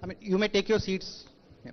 I mean, you may take your seats. Yeah.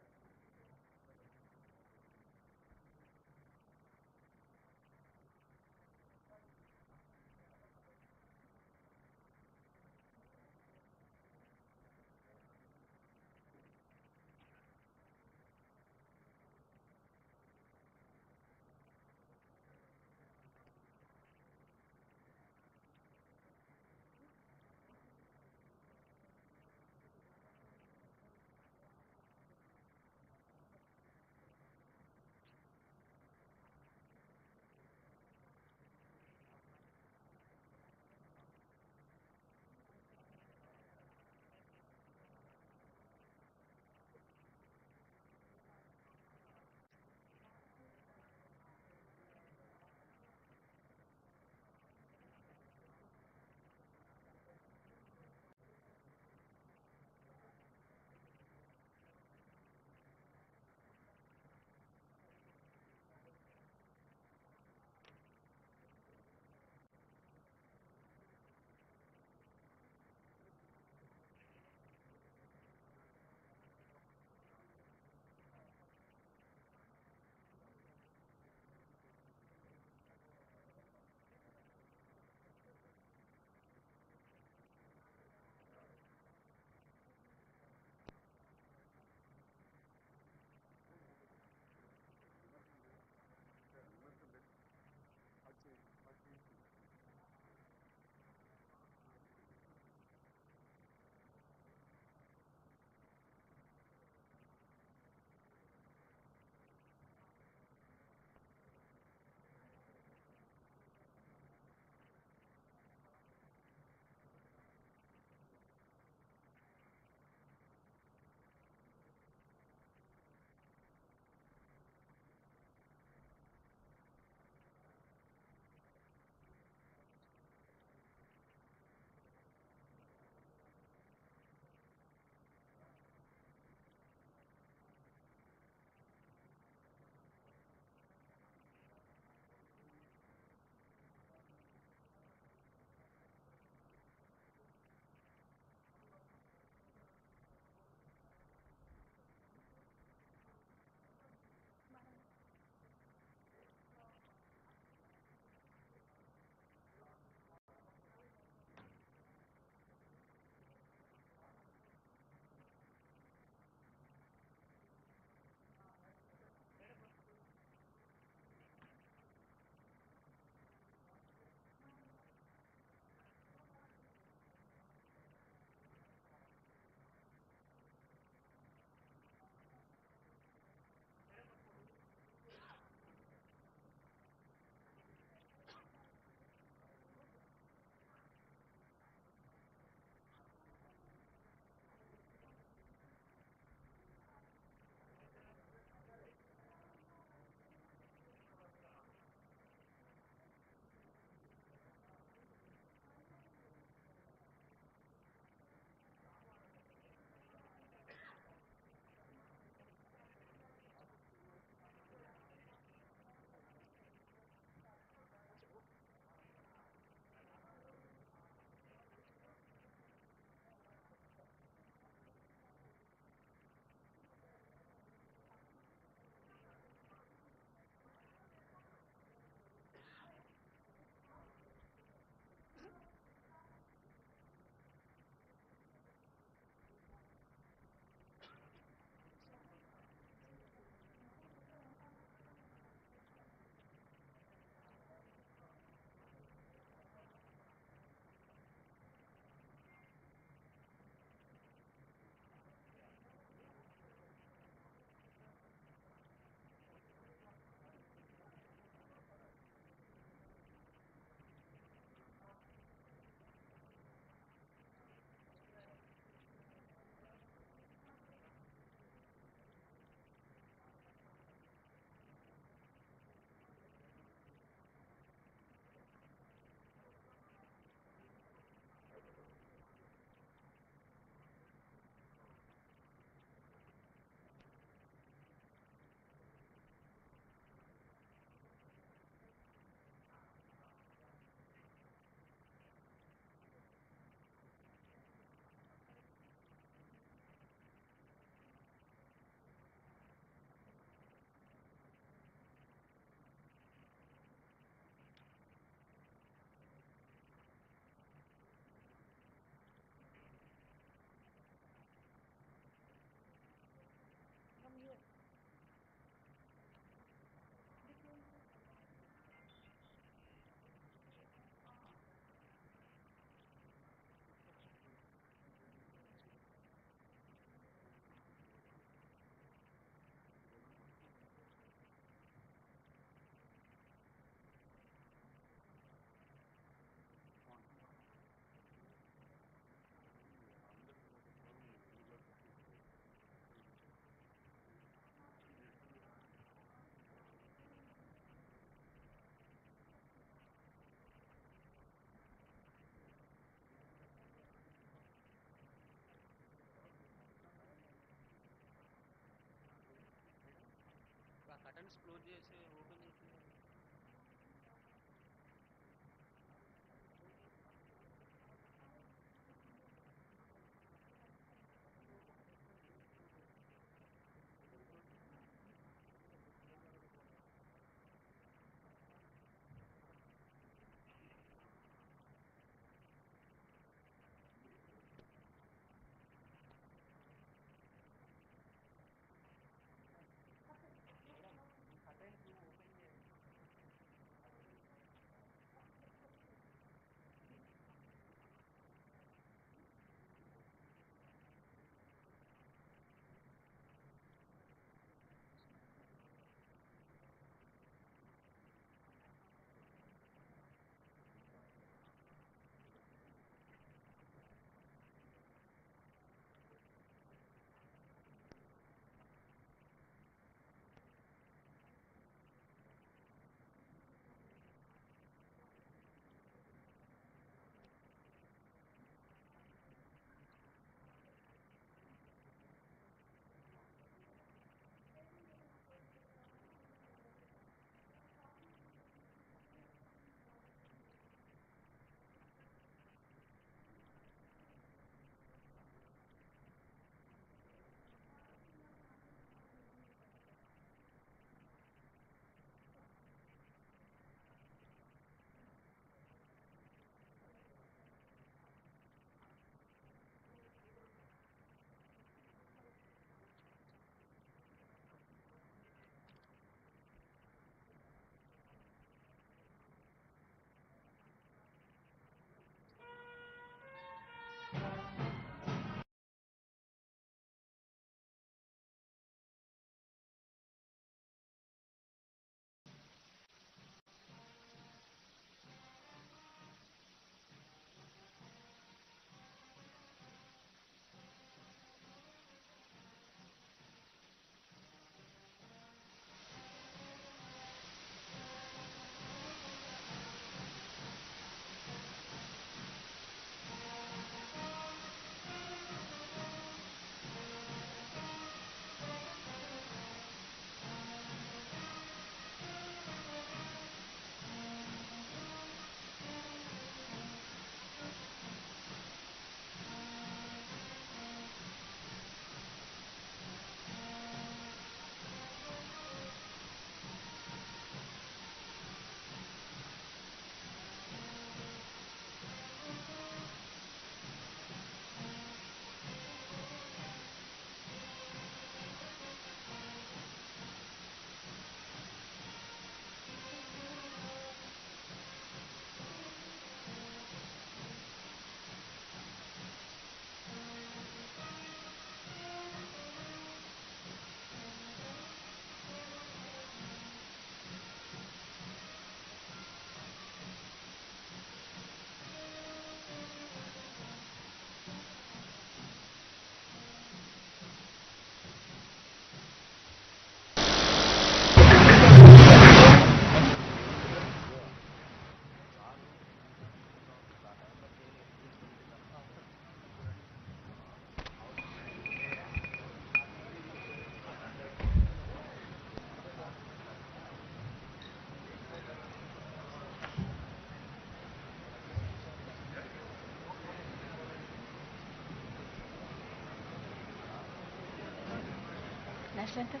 national anthem?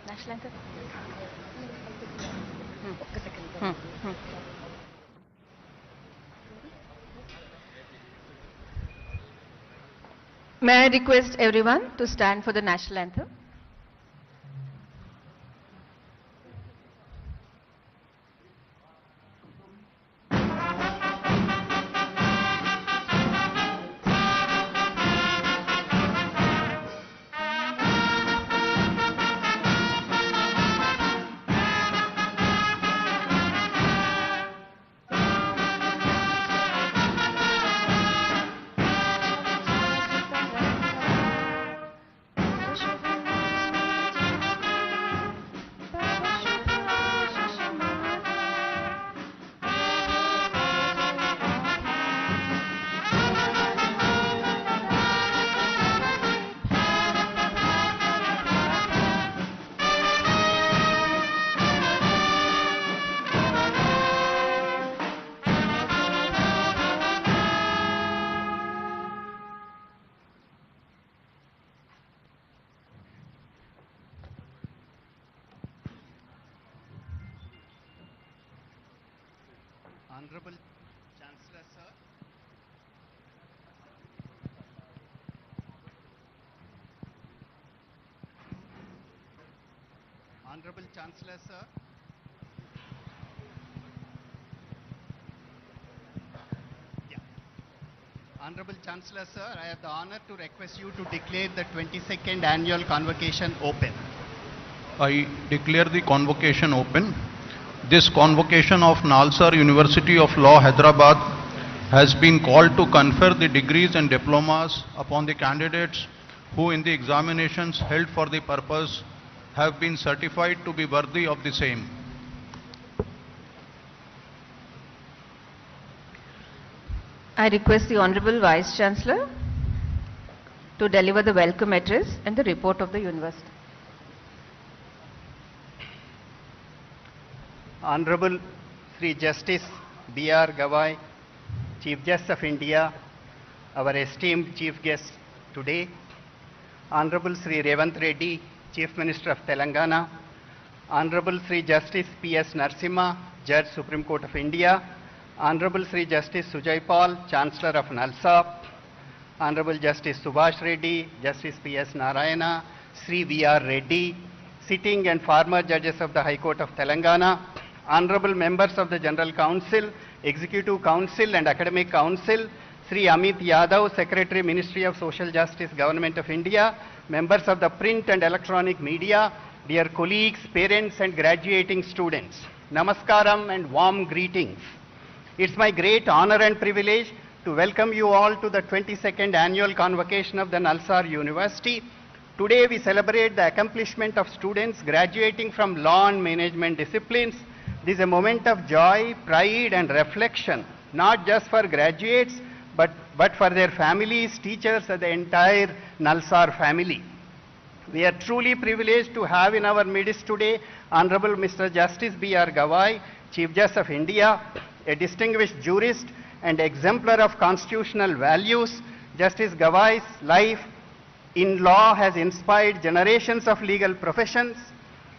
National anthem? May I request everyone to stand for the national anthem? Honorable Chancellor, sir. Honorable Chancellor, sir. Yeah. Honorable Chancellor, sir, I have the honor to request you to declare the 22nd annual convocation open. I declare the convocation open. This convocation of Nalsar University of Law, Hyderabad has been called to confer the degrees and diplomas upon the candidates who in the examinations held for the purpose have been certified to be worthy of the same. I request the Honorable Vice Chancellor to deliver the welcome address and the report of the university. Honorable Sri Justice B.R. Gawai, Chief Justice of India, our esteemed Chief Guest today, Honorable Sri.A.Revanth Reddy, Chief Minister of Telangana, Honorable Sri Justice P.S. Narasimha, Judge Supreme Court of India, Honorable Sri Justice Sujay Paul, Chancellor of Nalsar, Honorable Justice Subhash Reddy, Justice P.S. Narayana, Sri V.R. Reddy, sitting and former judges of the High Court of Telangana, Honorable members of the General Council, Executive Council and Academic Council, Sri Amit Yadav, Secretary, Ministry of Social Justice, Government of India, members of the print and electronic media, dear colleagues, parents and graduating students, Namaskaram and warm greetings. It's my great honor and privilege to welcome you all to the 22nd annual convocation of the Nalsar University. Today we celebrate the accomplishment of students graduating from law and management disciplines. This is a moment of joy, pride and reflection, not just for graduates, but for their families, teachers and the entire Nalsar family. We are truly privileged to have in our midst today Honorable Mr. Justice B.R. Gawai, Chief Justice of India, a distinguished jurist and exemplar of constitutional values. Justice Gawai's life in law has inspired generations of legal professions.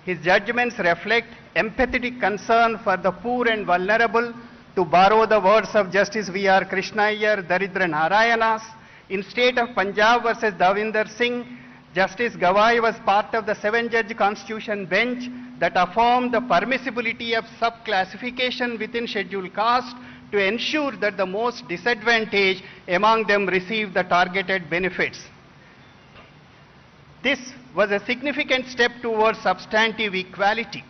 His judgments reflect empathetic concern for the poor and vulnerable. To borrow the words of Justice V.R. Krishna Iyer, Daridra Narayanas, in state of Punjab versus Davinder Singh, Justice Gawai was part of the 7-judge constitution bench that affirmed the permissibility of sub-classification within scheduled caste to ensure that the most disadvantaged among them receive the targeted benefits. This was a significant step towards substantive equality.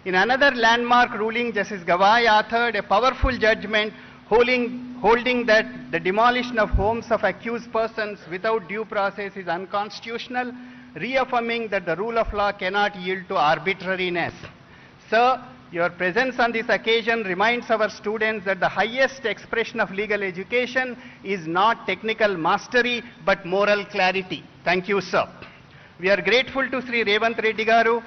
In another landmark ruling, Justice Gawai authored a powerful judgment holding that the demolition of homes of accused persons without due process is unconstitutional, reaffirming that the rule of law cannot yield to arbitrariness. Sir, your presence on this occasion reminds our students that the highest expression of legal education is not technical mastery but moral clarity. Thank you, sir. We are grateful to Sri.A.Revanth Reddy Garu,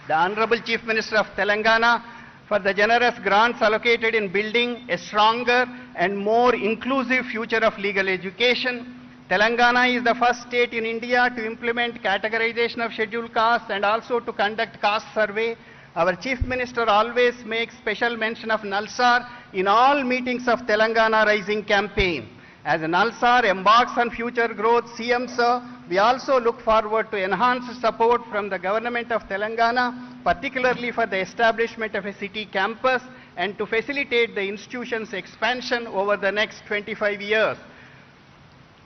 the Honorable Chief Minister of Telangana, for the generous grants allocated in building a stronger and more inclusive future of legal education. Telangana is the first state in India to implement categorization of scheduled castes and also to conduct caste survey. Our Chief Minister always makes special mention of Nalsar in all meetings of Telangana Rising campaign. As Nalsar embarks on future growth, CM sir, we also look forward to enhanced support from the government of Telangana, particularly for the establishment of a city campus and to facilitate the institution's expansion over the next 25 years.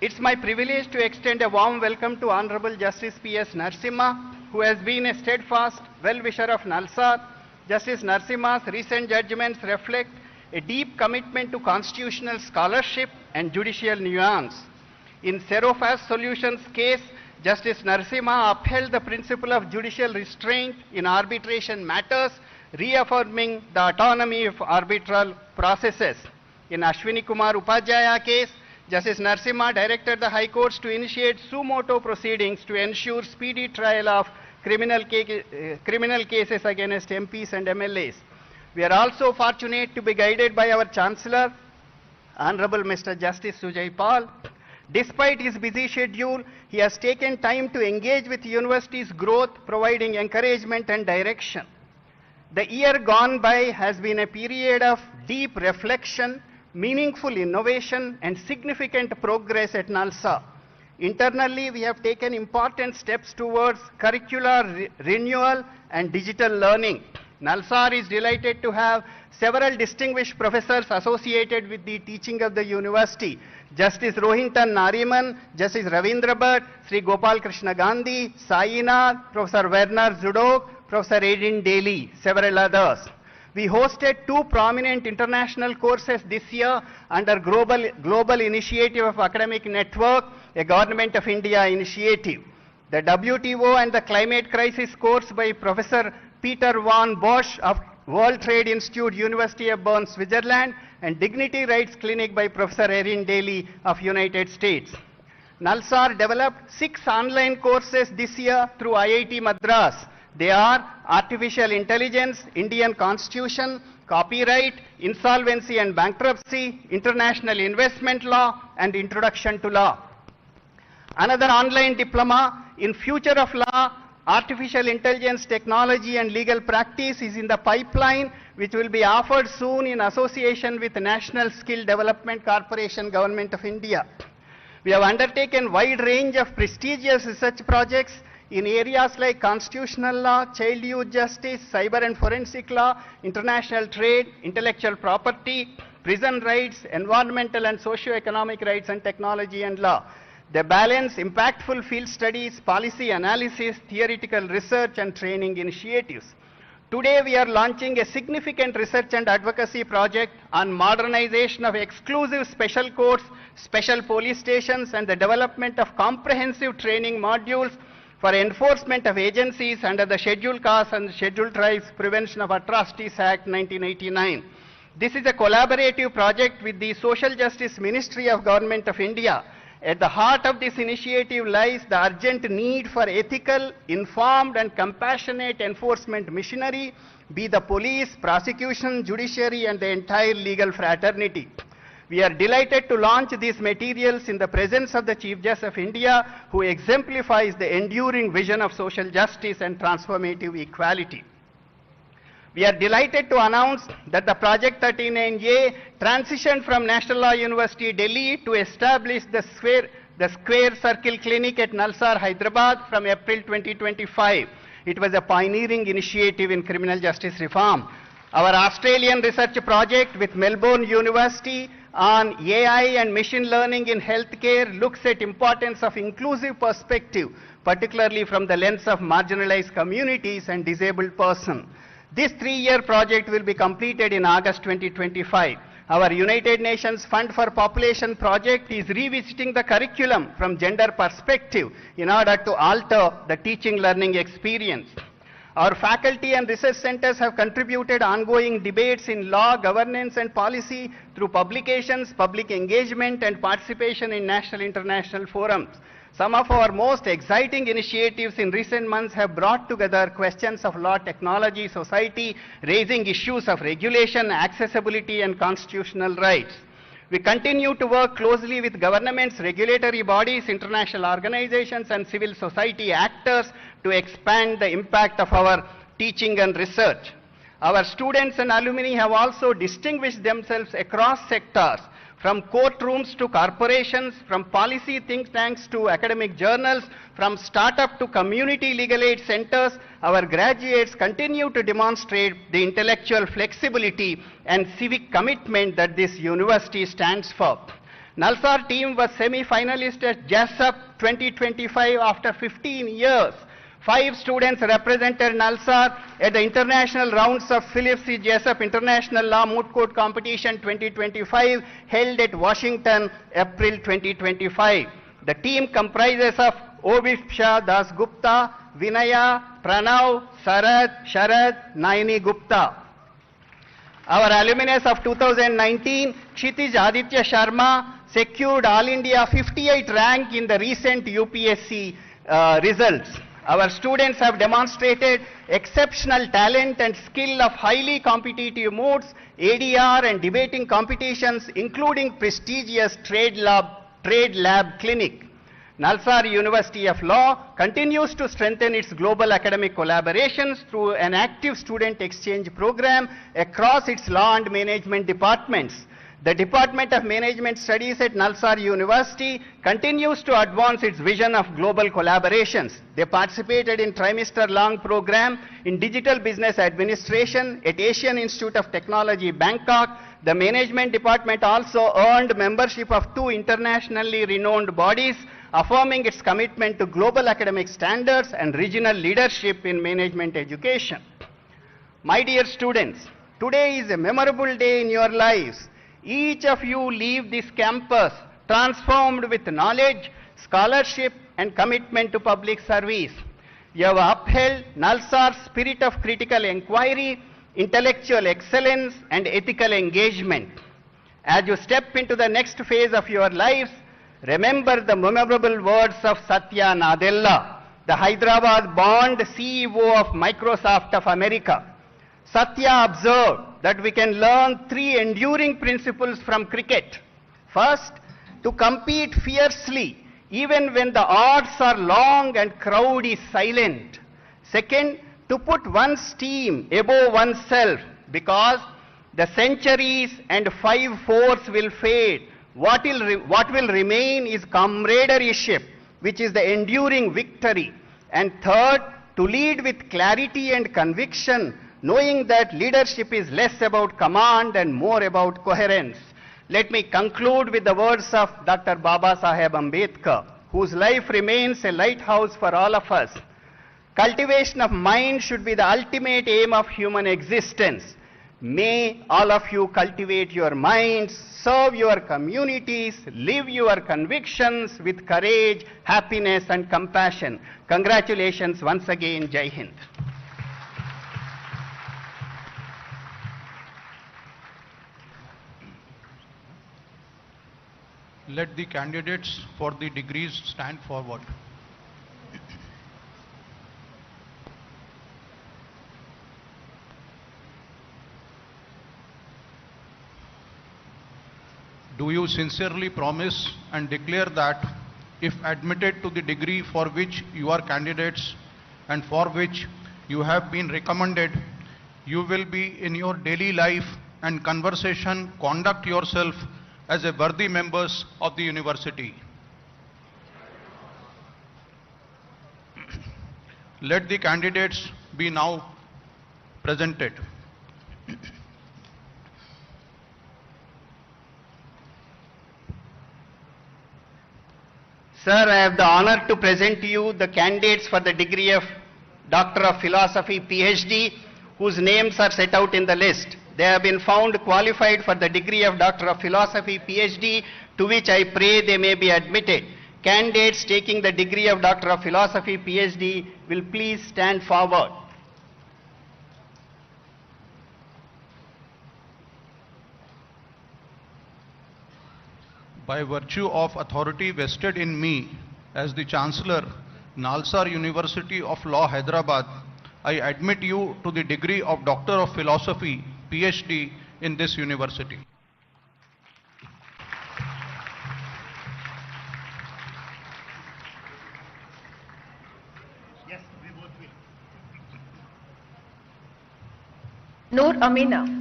It's my privilege to extend a warm welcome to Honorable Justice P.S. Narasimha, who has been a steadfast well-wisher of Nalsar. Justice Narasimha's recent judgments reflect a deep commitment to constitutional scholarship and judicial nuance. In Serofast Solutions case, Justice Narasimha upheld the principle of judicial restraint in arbitration matters, reaffirming the autonomy of arbitral processes. In Ashwini Kumar Upadhyaya case, Justice Narasimha directed the High Courts to initiate suo motu proceedings to ensure speedy trial of criminal cases against MPs and MLAs. We are also fortunate to be guided by our Chancellor, Honorable Mr. Justice Sujay Paul. Despite his busy schedule, he has taken time to engage with the university's growth, providing encouragement and direction. The year gone by has been a period of deep reflection, meaningful innovation, and significant progress at Nalsar. Internally, we have taken important steps towards curricular renewal and digital learning. Nalsar is delighted to have several distinguished professors associated with the teaching of the university. Justice Rohinton Nariman, Justice Ravindra Bhatt, Sri Gopal Krishna Gandhi, Sainath, Professor Werner Zudok, Professor Edin Daly, several others. We hosted 2 prominent international courses this year under Global Initiative of Academic Network, a Government of India initiative. The WTO and the Climate Crisis course by Professor Peter von Bosch of World Trade Institute, University of Bern, Switzerland, and Dignity Rights Clinic by Professor Erin Daly of United States. Nalsar developed 6 online courses this year through IIT Madras. They are Artificial Intelligence, Indian Constitution, Copyright, Insolvency and Bankruptcy, International Investment Law, and Introduction to Law. Another online diploma in Future of Law, Artificial Intelligence Technology and Legal Practice is in the pipeline, which will be offered soon in association with the National Skill Development Corporation, Government of India. We have undertaken wide range of prestigious research projects in areas like constitutional law, child youth justice, cyber and forensic law, international trade, intellectual property, prison rights, environmental and socio-economic rights, and technology and law. They balance impactful field studies, policy analysis, theoretical research, and training initiatives. Today we are launching a significant research and advocacy project on modernization of exclusive special courts, special police stations, and the development of comprehensive training modules for enforcement of agencies under the Scheduled Castes and Scheduled Tribes Prevention of Atrocities Act 1989. This is a collaborative project with the Social Justice Ministry of Government of India. At the heart of this initiative lies the urgent need for ethical, informed, and compassionate enforcement machinery, be the police, prosecution, judiciary, and the entire legal fraternity. We are delighted to launch these materials in the presence of the Chief Justice of India, who exemplifies the enduring vision of social justice and transformative equality. We are delighted to announce that the Project 39A transitioned from National Law University, Delhi to establish the Square Circle Clinic at Nalsar, Hyderabad from April 2025. It was a pioneering initiative in criminal justice reform. Our Australian research project with Melbourne University on AI and machine learning in healthcare looks at importance of inclusive perspective, particularly from the lens of marginalized communities and disabled persons. This 3-year project will be completed in August 2025. Our United Nations Fund for Population project is revisiting the curriculum from gender perspective in order to alter the teaching learning experience. Our faculty and research centers have contributed ongoing debates in law, governance, and policy through publications, public engagement, and participation in national international forums. Some of our most exciting initiatives in recent months have brought together questions of law, technology, society, raising issues of regulation, accessibility, and constitutional rights. We continue to work closely with governments, regulatory bodies, international organizations, and civil society actors to expand the impact of our teaching and research. Our students and alumni have also distinguished themselves across sectors, from courtrooms to corporations, from policy think tanks to academic journals, from startup to community legal aid centers. Our graduates continue to demonstrate the intellectual flexibility and civic commitment that this university stands for. Nalsar team was semi-finalist at JASUP 2025 after 15 years. 5 students represented Nalsar at the international rounds of Phillips C. Jessup International Law Moot Court Competition 2025 held at Washington, April 2025. The team comprises of Obisha Das Gupta, Vinaya, Pranav, Sharad, Naini Gupta. Our alumnus of 2019, Kshitij Aditya Sharma, secured All India 58 rank in the recent UPSC results. Our students have demonstrated exceptional talent and skill of highly competitive modes, ADR and debating competitions, including prestigious trade lab clinic. Nalsar University of Law continues to strengthen its global academic collaborations through an active student exchange program across its law and management departments. The Department of Management Studies at Nalsar University continues to advance its vision of global collaborations. They participated in trimester-long program in Digital Business Administration at Asian Institute of Technology, Bangkok. The Management Department also earned membership of 2 internationally renowned bodies, affirming its commitment to global academic standards and regional leadership in management education. My dear students, today is a memorable day in your lives. Each of you leave this campus transformed with knowledge, scholarship, and commitment to public service. You have upheld Nalsar's spirit of critical inquiry, intellectual excellence, and ethical engagement. As you step into the next phase of your lives, remember the memorable words of Satya Nadella, the Hyderabad-born CEO of Microsoft of America. Satya observed that we can learn 3 enduring principles from cricket. First, to compete fiercely even when the odds are long and crowd is silent. Second, to put one's team above oneself, because the centuries and 5-4s will fade. What will remain is camaraderie, which is the enduring victory. And third, to lead with clarity and conviction, knowing that leadership is less about command and more about coherence. Let me conclude with the words of Dr. Baba Saheb Ambedkar, whose life remains a lighthouse for all of us. Cultivation of mind should be the ultimate aim of human existence. May all of you cultivate your minds, serve your communities, live your convictions with courage, happiness, and compassion. Congratulations once again. Jai Hind. Let the candidates for the degrees stand forward. Do you sincerely promise and declare that if admitted to the degree for which you are candidates and for which you have been recommended, you will be in your daily life and conversation conduct yourself as a worthy members of the university? Let the candidates be now presented. Sir, I have the honor to present to you the candidates for the degree of Doctor of Philosophy, PhD, whose names are set out in the list. They have been found qualified for the degree of Doctor of Philosophy, PhD, to which I pray they may be admitted. Candidates taking the degree of Doctor of Philosophy, PhD will please stand forward. By virtue of authority vested in me as the Chancellor, Nalsar University of Law, Hyderabad, I admit you to the degree of Doctor of Philosophy, PhD in this university. Yes, we both will. Noor Amina.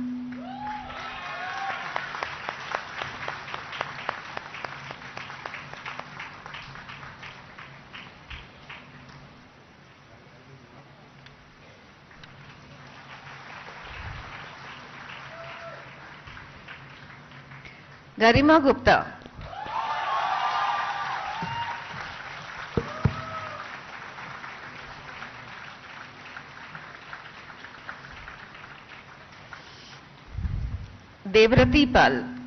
Garima Gupta. Devrati Pal.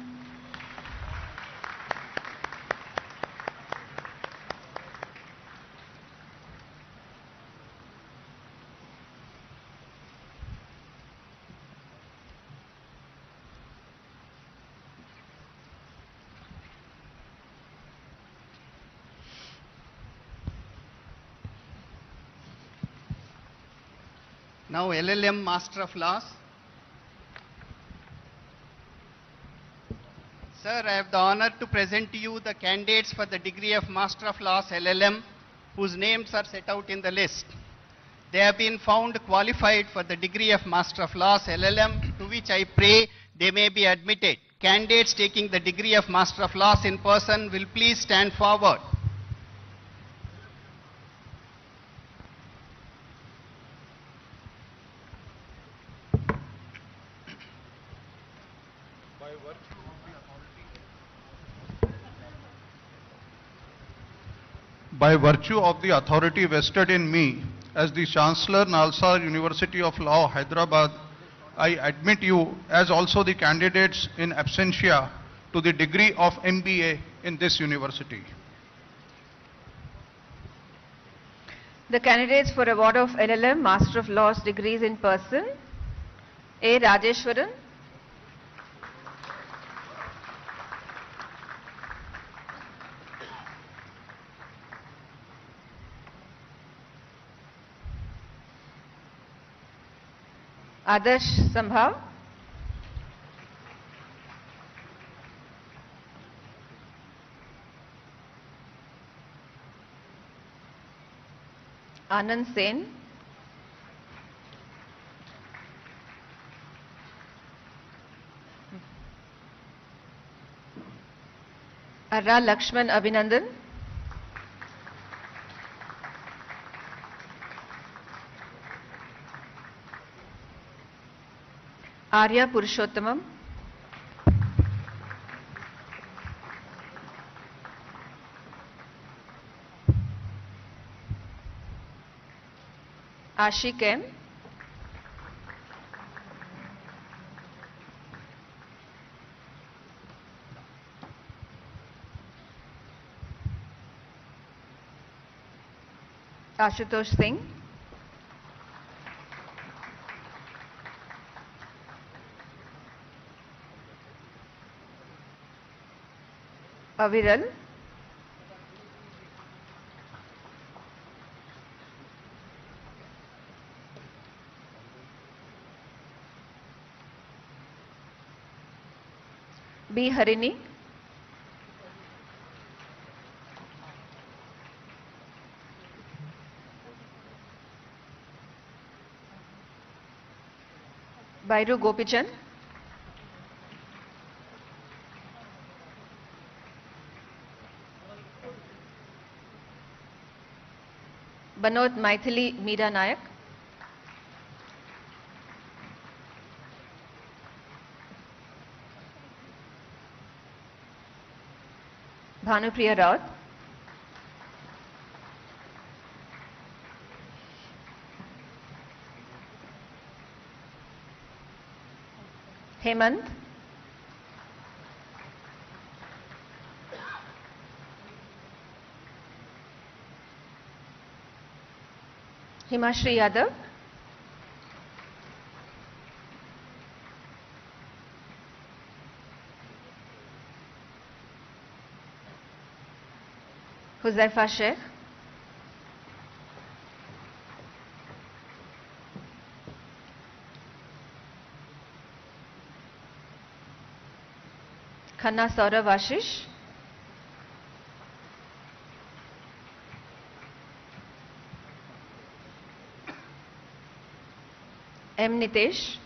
Now LLM Master of Laws, Sir, I have the honor to present to you the candidates for the degree of Master of Laws LLM, whose names are set out in the list. They have been found qualified for the degree of Master of Laws LLM, to which I pray they may be admitted. Candidates taking the degree of Master of Laws in person will please stand forward. By virtue of the authority vested in me as the Chancellor, Nalsar University of Law, Hyderabad, I admit you as also the candidates in absentia to the degree of MBA in this university. The candidates for award of LLM Master of Laws degrees in person: A. Rajeshwaran, Adarsh Sambhav, Anand Sen, Arra Lakshman Abhinandan, Arya Purushottamam, Ashik M, Ashutosh Singh, Aviral, B. Harini, Bairu Gopichand, Banod Maithili Meera Nayak, Bhanupriya Raut, Hemant, Himashri Yadav, Huzaifa Sheikh, Khanna Saurav Ashish, M. Nitesh,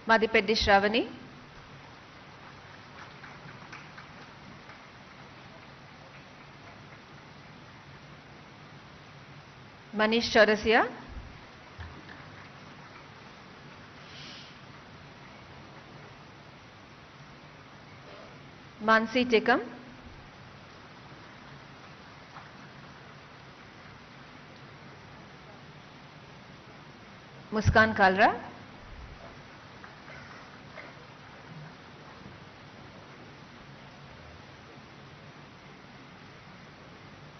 Madhipeddi Shravani, Manish Chaurasia, Mansi Tekam, Muskan Kalra,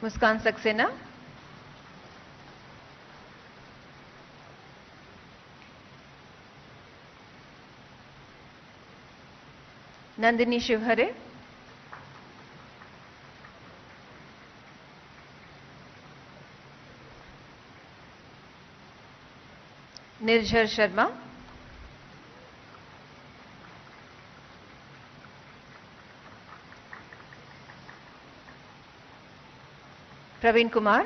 Muskan Saxena, Nandini Shivhare, Nirjhar Sharma, Praveen Kumar,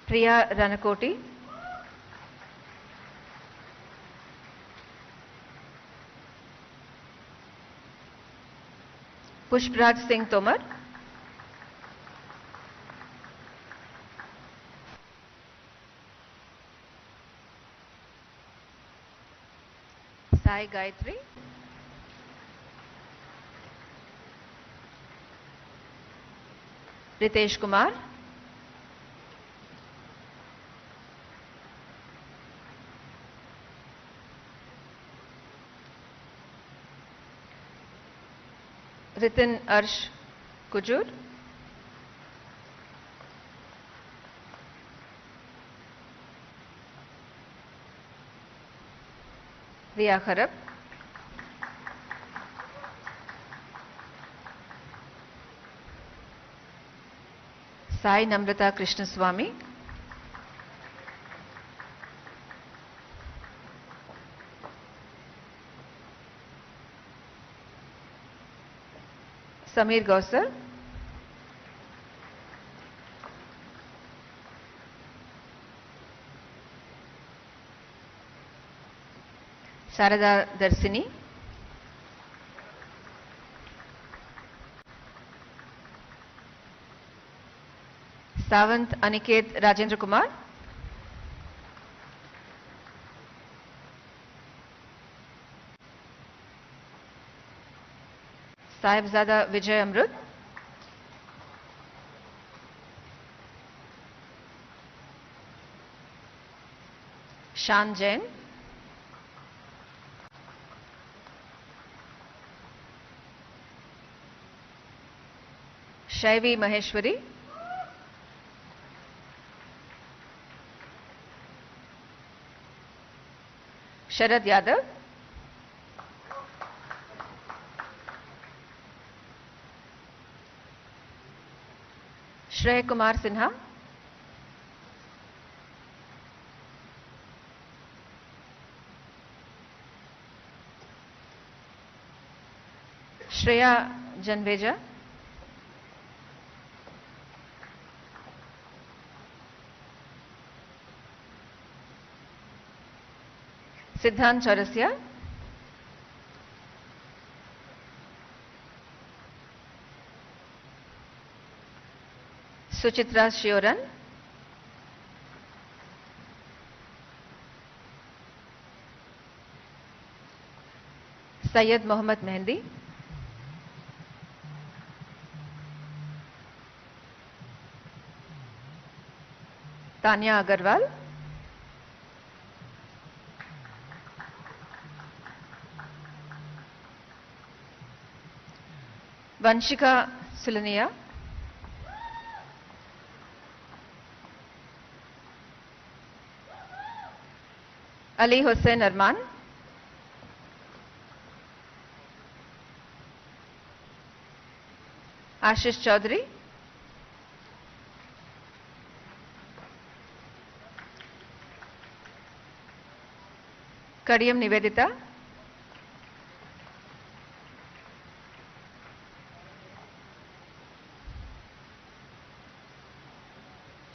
Priya Ranakoti, Pushpraj Singh Tomar, Sai Gayatri, Ritesh Kumar, Ritin Arsh Kujur, Riya Kharab, Sai Namrata Krishnaswamy, Samir Gausar, Sarada Darsini, Savant Aniket Rajendra Kumar, Sahibzada Vijay Amrut, Shan Jain, Shaivi Maheshwari, Sharad Yadav, Shreya Kumar Sinha, Shreya Janveja, Siddhant Chaurasia, Suchitra Shioran, Syed Mohammad Mehndi, Tanya Agarwal, Vanshika Sulania, Ali Hussain Arman, Ashish Chaudhary, Kadiyam Nivedita,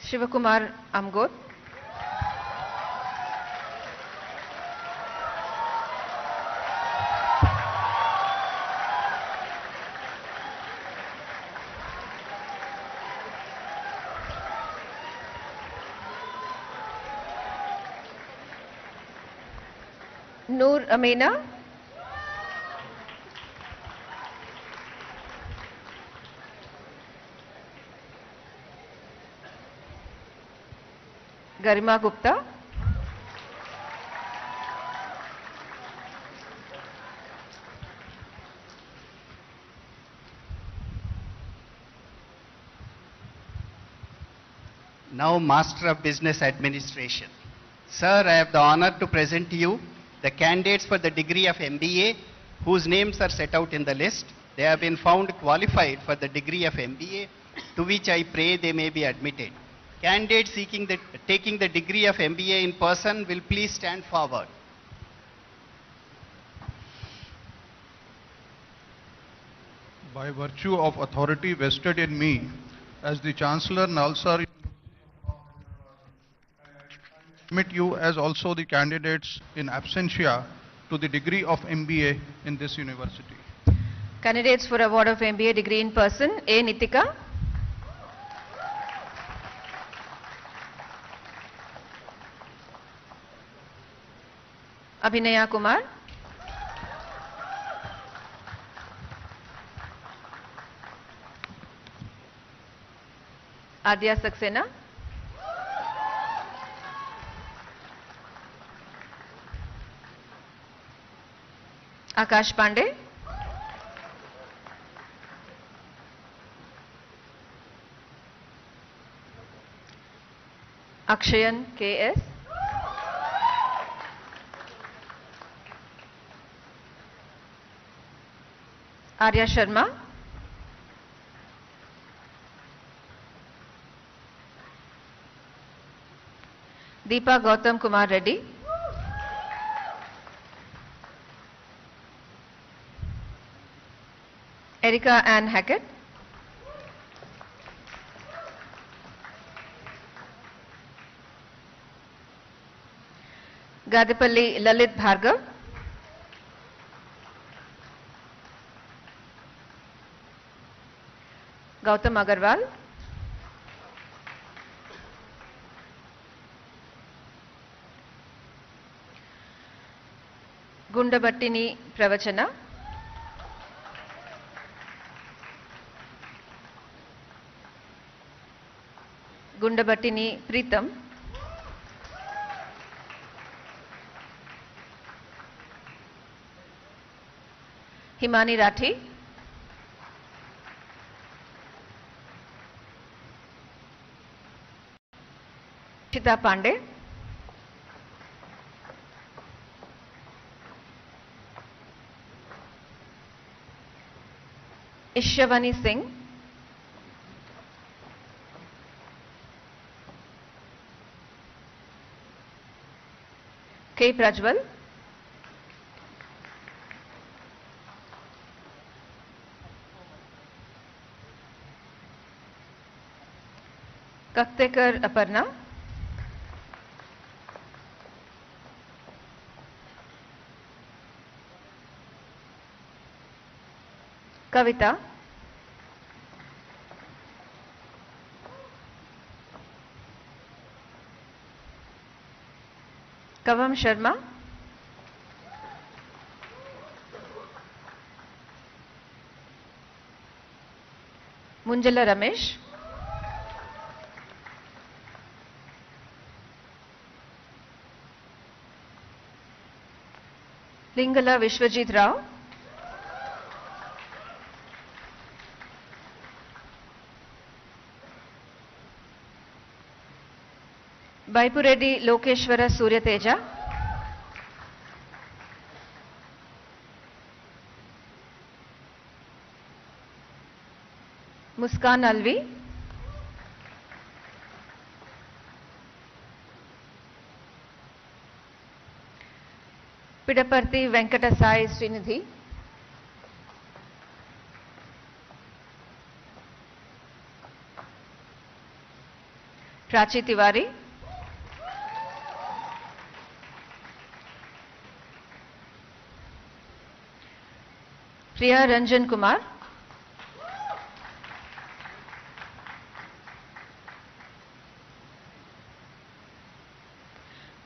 Shivakumar Amgot, Noor Amina, Garima Gupta, Now Master of Business Administration. Sir, I have the honor to present to you the candidates for the degree of MBA whose names are set out in the list. they have been found qualified for the degree of MBA, to which I pray they may be admitted. Candidates taking the degree of MBA in person will please stand forward. By virtue of authority vested in me as the Chancellor Nalsar, admit you as also the candidates in absentia to the degree of MBA in this university. Candidates for award of MBA degree in person, A. Nitika. Abhinaya Kumar. Adya Saxena. Akash Pandey. Akshayan K.S. Arya Sharma. Deepa Gautam Kumar Reddy. Erica Ann Hackett. Gadipalli Lalit Bhargav. Gautam Agarwal. Gundabattini Pravachana. Gundabattini Pritam. Himani Rathi. Shita Pandey. Ishavani Singh. K. Prajwal. Kaktekar Aparna. Kavita. Kavam Sharma. Munjala Ramesh. Lingala Vishwajit Rao. Baipureddy Lokeshwara Surya Teja. Muskan Alvi. Pidaparthi Venkatasai Srinidhi. Prachi Tiwari. Priya Ranjan Kumar.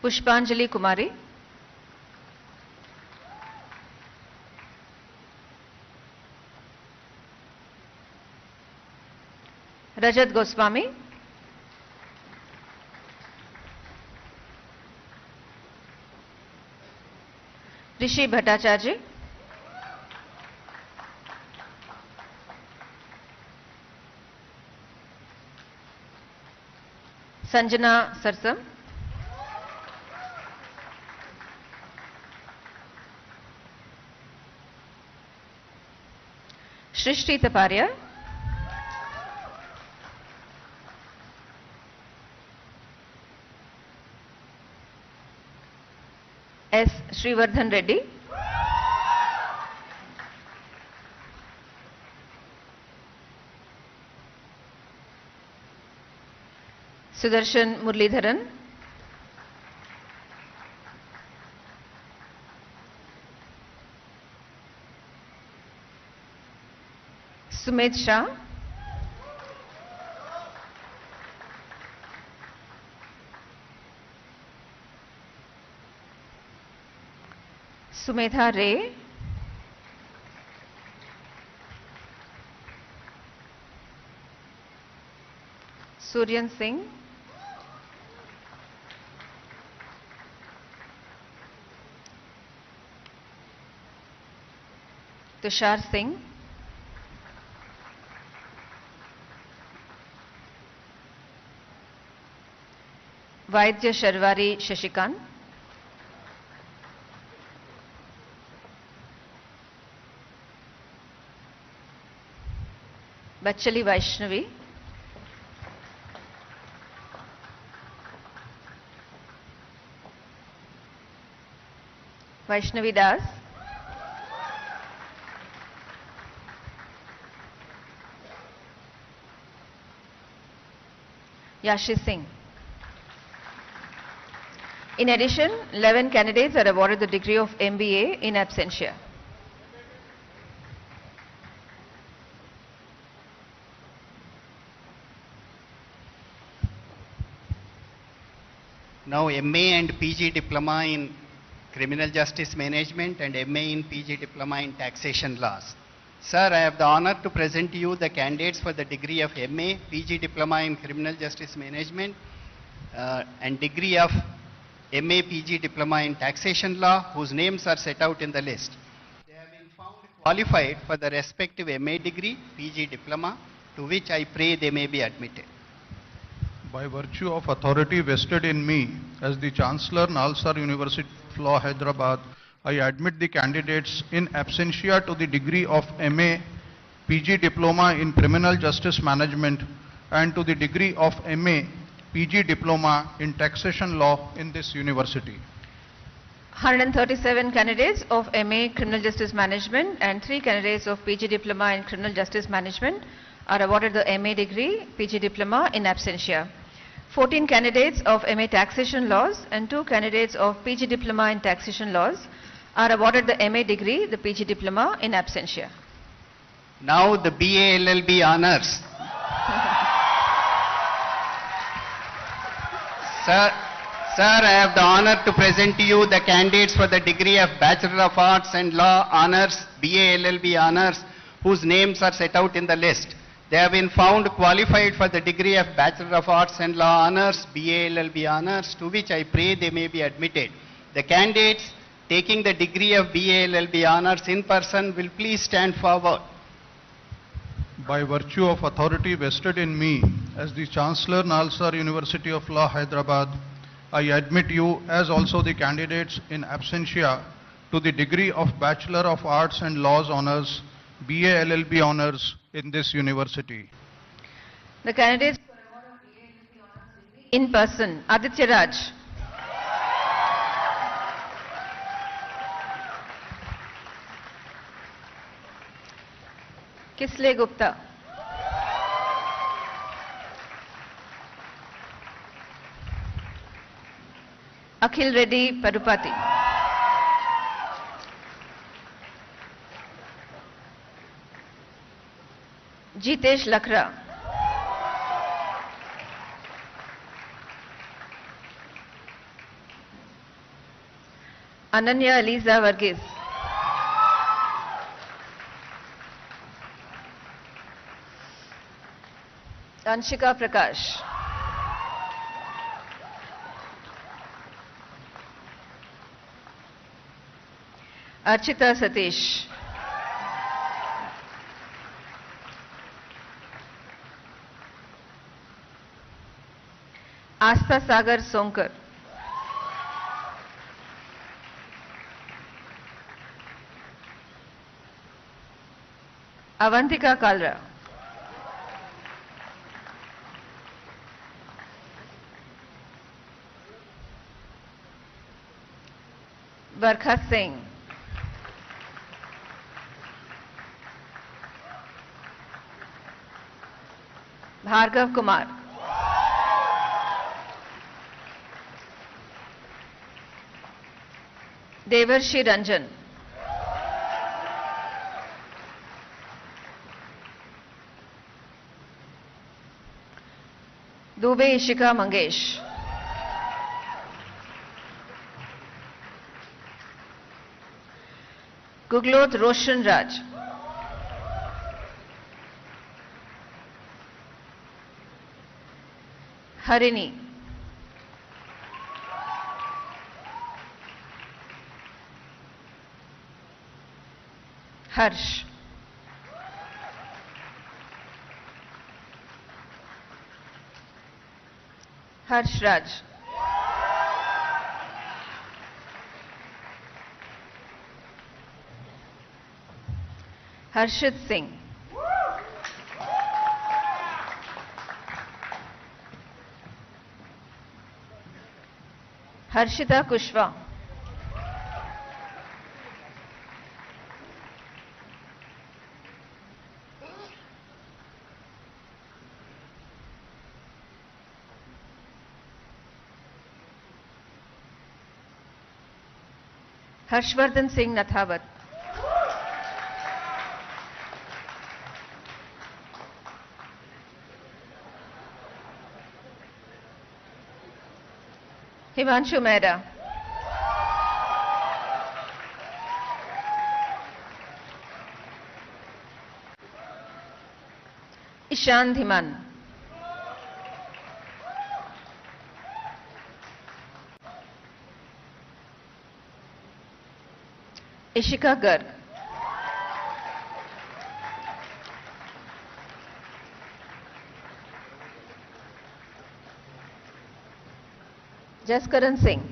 Pushpanjali Kumari. Rajat Goswami. Rishi Bhattacharya. Sanjana Sarsam. Srishti Taparia, S. Srivardhan Reddy, Sudarshan Murlidharan, Sumit Shah, Sumetha Ray, Suryan Singh, Tushar Singh, Vaidya Sharwari Shashikant, Bachali Vaishnavi, Vaishnavi Das, Yashi Singh. In addition, 11 candidates are awarded the degree of MBA in absentia. Now MA and PG Diploma in Criminal Justice Management and MA in PG Diploma in Taxation Laws. Sir, I have the honor to present to you the candidates for the degree of MA, PG Diploma in Criminal Justice Management and degree of MA, PG Diploma in Taxation Law, whose names are set out in the list. They have been found qualified for the respective MA degree, PG Diploma, to which I pray they may be admitted. By virtue of authority vested in me as the Chancellor, Nalsar University of Law, Hyderabad, I admit the candidates in absentia to the degree of MA, PG Diploma in Criminal Justice Management and to the degree of MA, PG Diploma in Taxation Law in this university. 137 candidates of MA Criminal Justice Management and 3 candidates of PG Diploma in Criminal Justice Management are awarded the MA degree, PG Diploma in absentia. 14 candidates of MA Taxation Laws and 2 candidates of PG Diploma in Taxation Laws are awarded the MA degree, the PG Diploma in absentia. Now the BA LLB honors. Sir, I have the honor to present to you the candidates for the degree of Bachelor of Arts and Law Honors, BA LLB Honors, whose names are set out in the list. They have been found qualified for the degree of Bachelor of Arts and Law Honors, BA LLB Honors, to which I pray they may be admitted. The candidates taking the degree of BA LLB Honors in person will please stand forward. By virtue of authority vested in me as the Chancellor, Nalsar University of Law, Hyderabad, I admit you as also the candidates in absentia to the degree of Bachelor of Arts and Laws Honors, BA LLB Honors in this university. The candidates for award of BA LLB Honors degree in person, Aditya Raj, Kisle Gupta, Akhil Reddy Padupati, Jitesh Lakra, Ananya Aliza Varghese, Anshika Prakash, Archita Satish, Astha Sagar Sonkar, Avantika Kalra. Barkha Singh. Bhargav Kumar. Devarshi Ranjan. Dubey Ishika Mangesh. Guglot Roshan Raj. Harini. Harsh. Harsh Raj. Harshit Singh. Harshita Kushwa. Harshvardhan Singh Nathawat. Himanshu Mehra. Ishan Dhiman. Ishika Garg. Jaskaran Singh.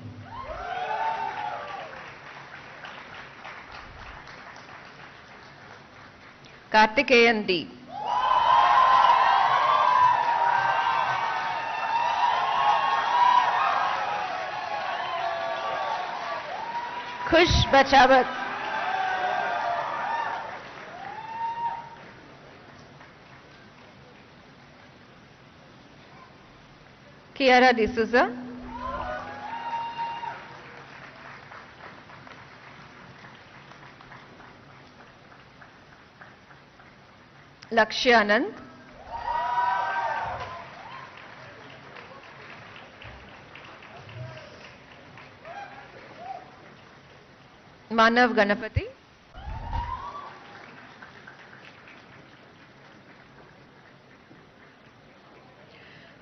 Kartikeyan D. Khush Bachawat. Kiara D'Souza. Lakshya Anand. Manav Ganapati.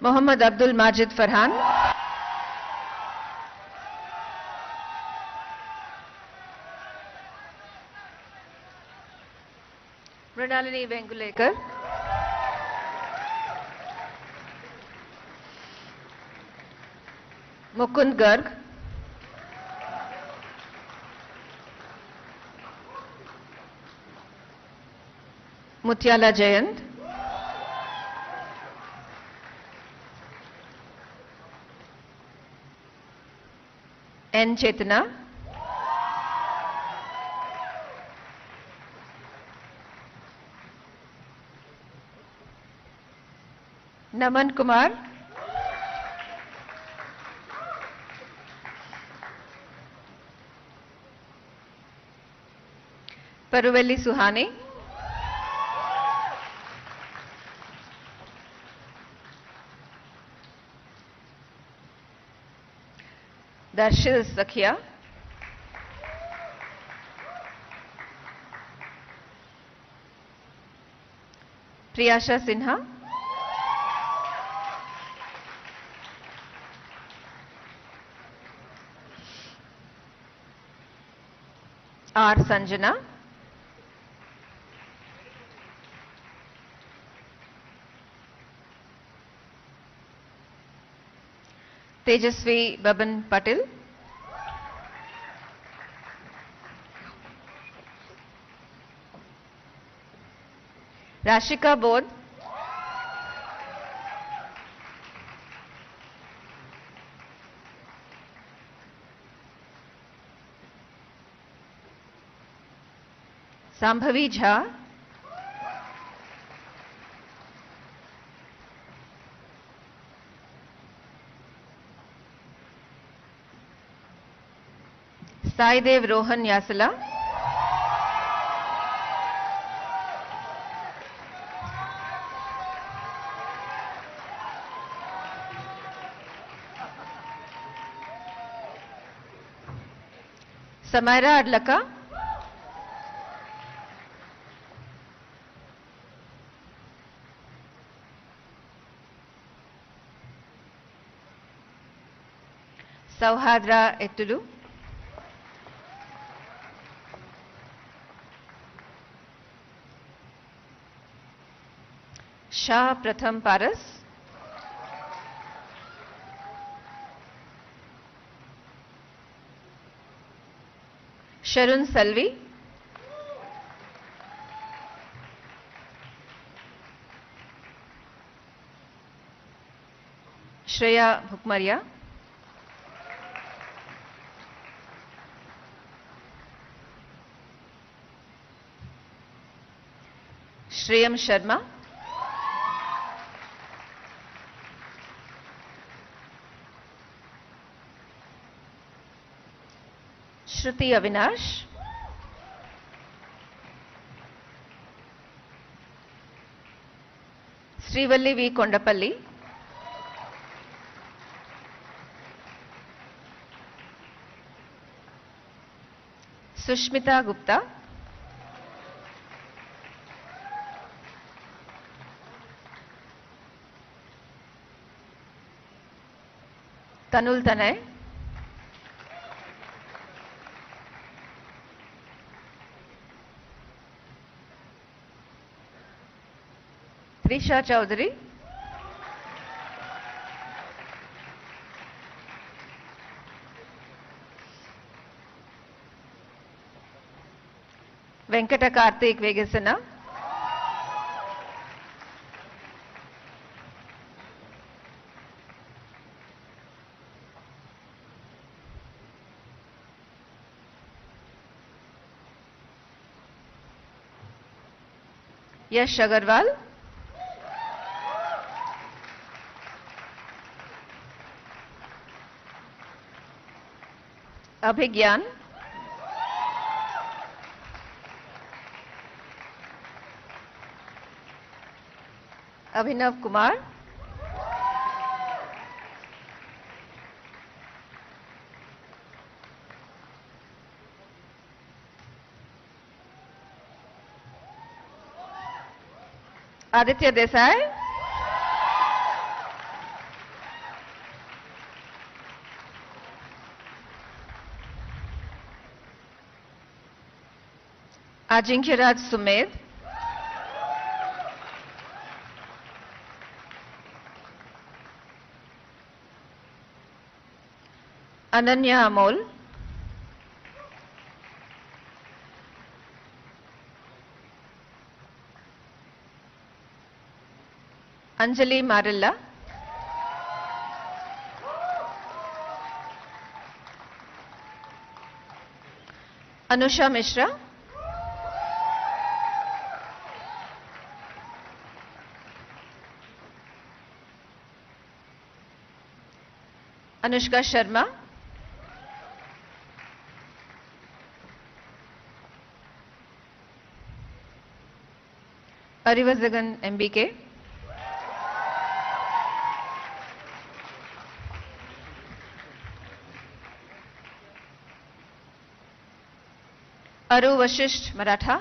Mohammad Abdul Majid Farhan. Mrinalini Vengulekar. Mukund Garg. Mutyala Jayant. N. Chetana. Naman Kumar. Paruvelli Suhani. Darshil Sakhia. Priyasha Sinha. R. Sanjana. Tejasvi Baban Patil. Rashika Bodh, Sambhavi Jha, Saidev Rohan Yasala, Samaira Adlaka, Sauhadra Ettulu, Shah Pratham Paras, Sharun Salvi, Shreya Bhukmaria, Shreyam Sharma, Shruti Avinash, Srivalli V. Kondapalli, Sushmita Gupta, Tanul Tanay, Trisha Chaudhary, Venkata Karthik Vegasana, Yash Agarwal, Abhigyan, Abhinav Kumar, Aditya Desai, Ajinkya Sumed, Ananya Amol, Anjali Marilla, Anusha Mishra, Anushka Sharma, Arivazagan MBK, Aru Vashisht Maratha,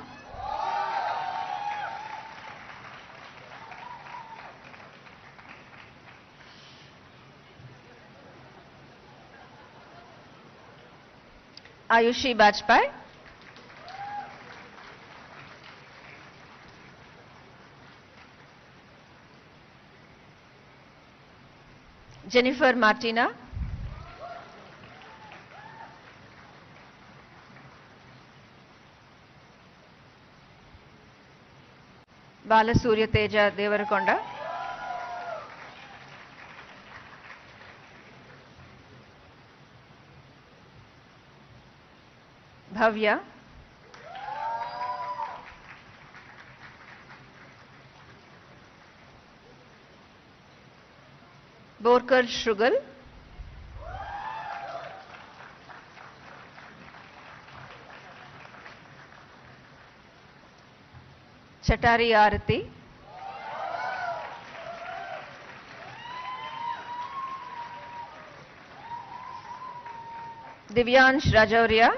Ayushi Bajpai, Jennifer Martina, Balasuriya Teja Devarakonda, Bhavya, Borkar Shrugal, Chatari Arati, Divyansh Rajauria,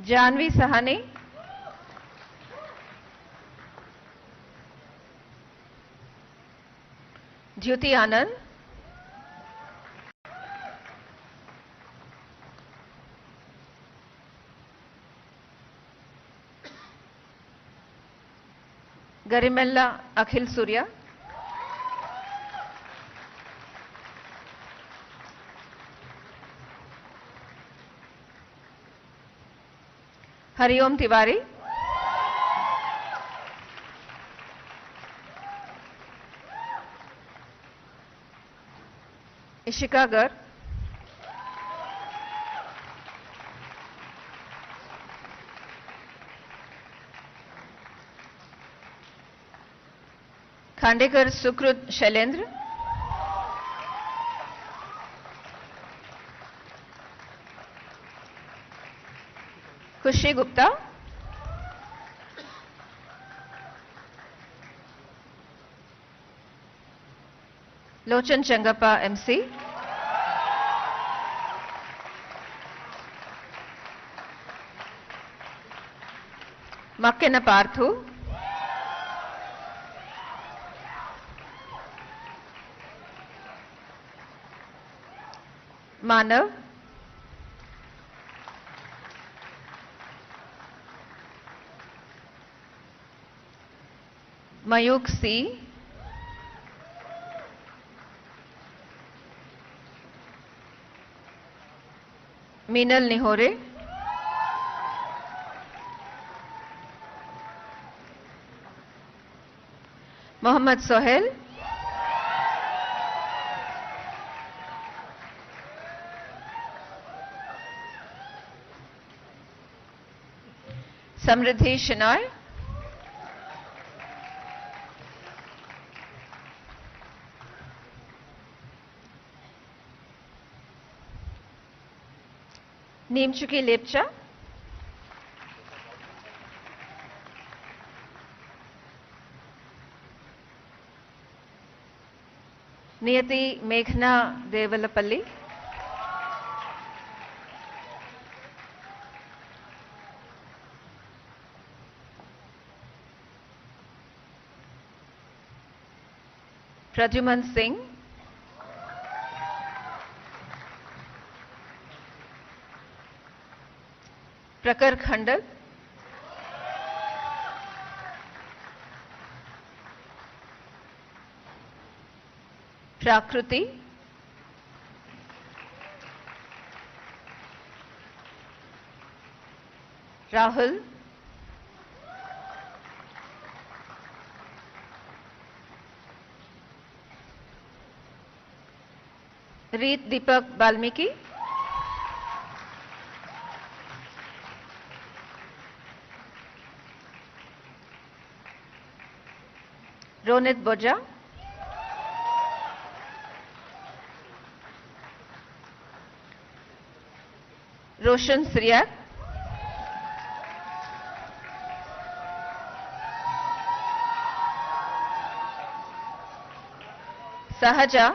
Janvi Sahani, Jyoti Anand, Garimella Akhil Surya, Hariom Tiwari, Ishika Gar, Khandekar Sukrut Shailendra, Khushi Gupta, Lochan Changappa MC, Makkena Parthu, Manav, Mayuk C, Meenal Nihore, Mohammad Sohail, Samriddhi Shenoy, Neemchuki Lepcha, Niyati Meghna Devalapalli, Pradyuman Singh, Prakar Khandal, Prakruti, Rahul, Reet Deepak Balmiki, Ronit Boja, Roshan Sriyak, Sahaja,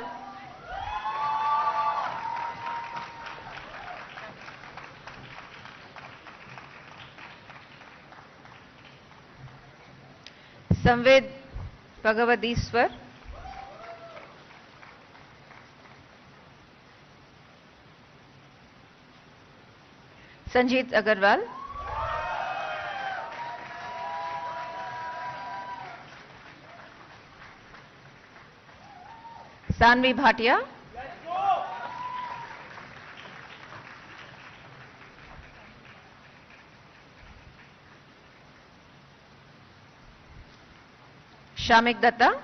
Samved Bhagavadiswar, Sanjeet Agarwal, Sanvi Bhatia, Shamik Datta,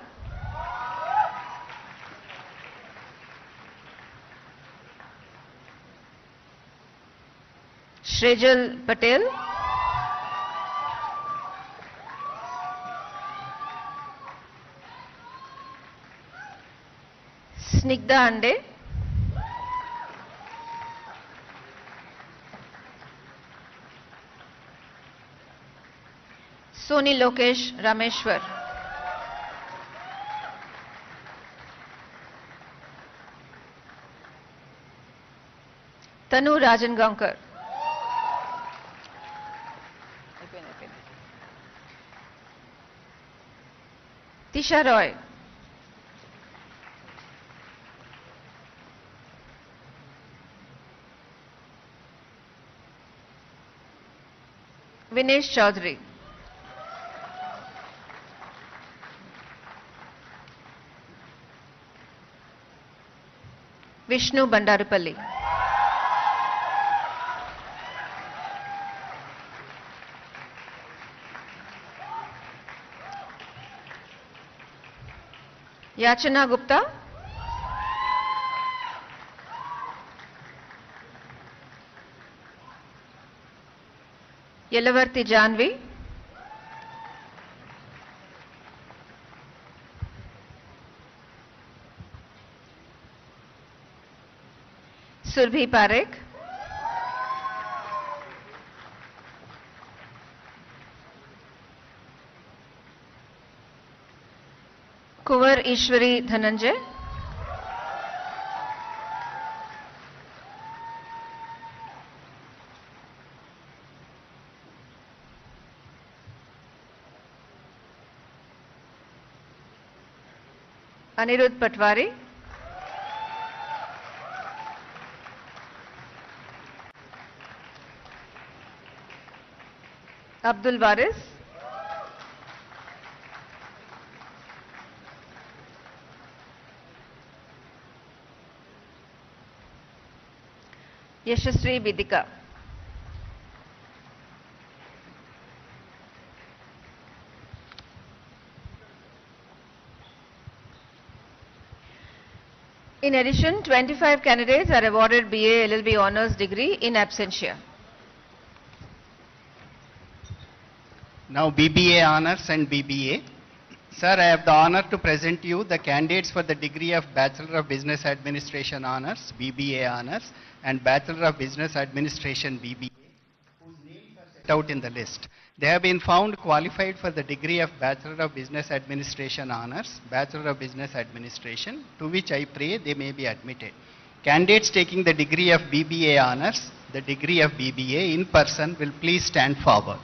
Shrejal Patel, Snigdha Ande, Soni Lokesh Rameshwar, Tanu Rajan Gankar, Tisha Roy, Vinesh Chaudhary, Vishnu Bandarupalli, Yachana Gupta, Yelavarti Janvi, Surbhi Parekh, Kuvar Ishwari Dhananjay, Anirudh Patwari, Abdul Waris, Yashasri Vidika. In addition, 25 candidates are awarded BA LLB Honours degree in absentia. Now BBA Honors and BBA. Sir, I have the honor to present you the candidates for the degree of Bachelor of Business Administration Honors, BBA Honors, and Bachelor of Business Administration, BBA, whose names are set out in the list. They have been found qualified for the degree of Bachelor of Business Administration Honors, Bachelor of Business Administration, to which I pray they may be admitted. Candidates taking the degree of BBA Honors, the degree of BBA in person will please stand forward.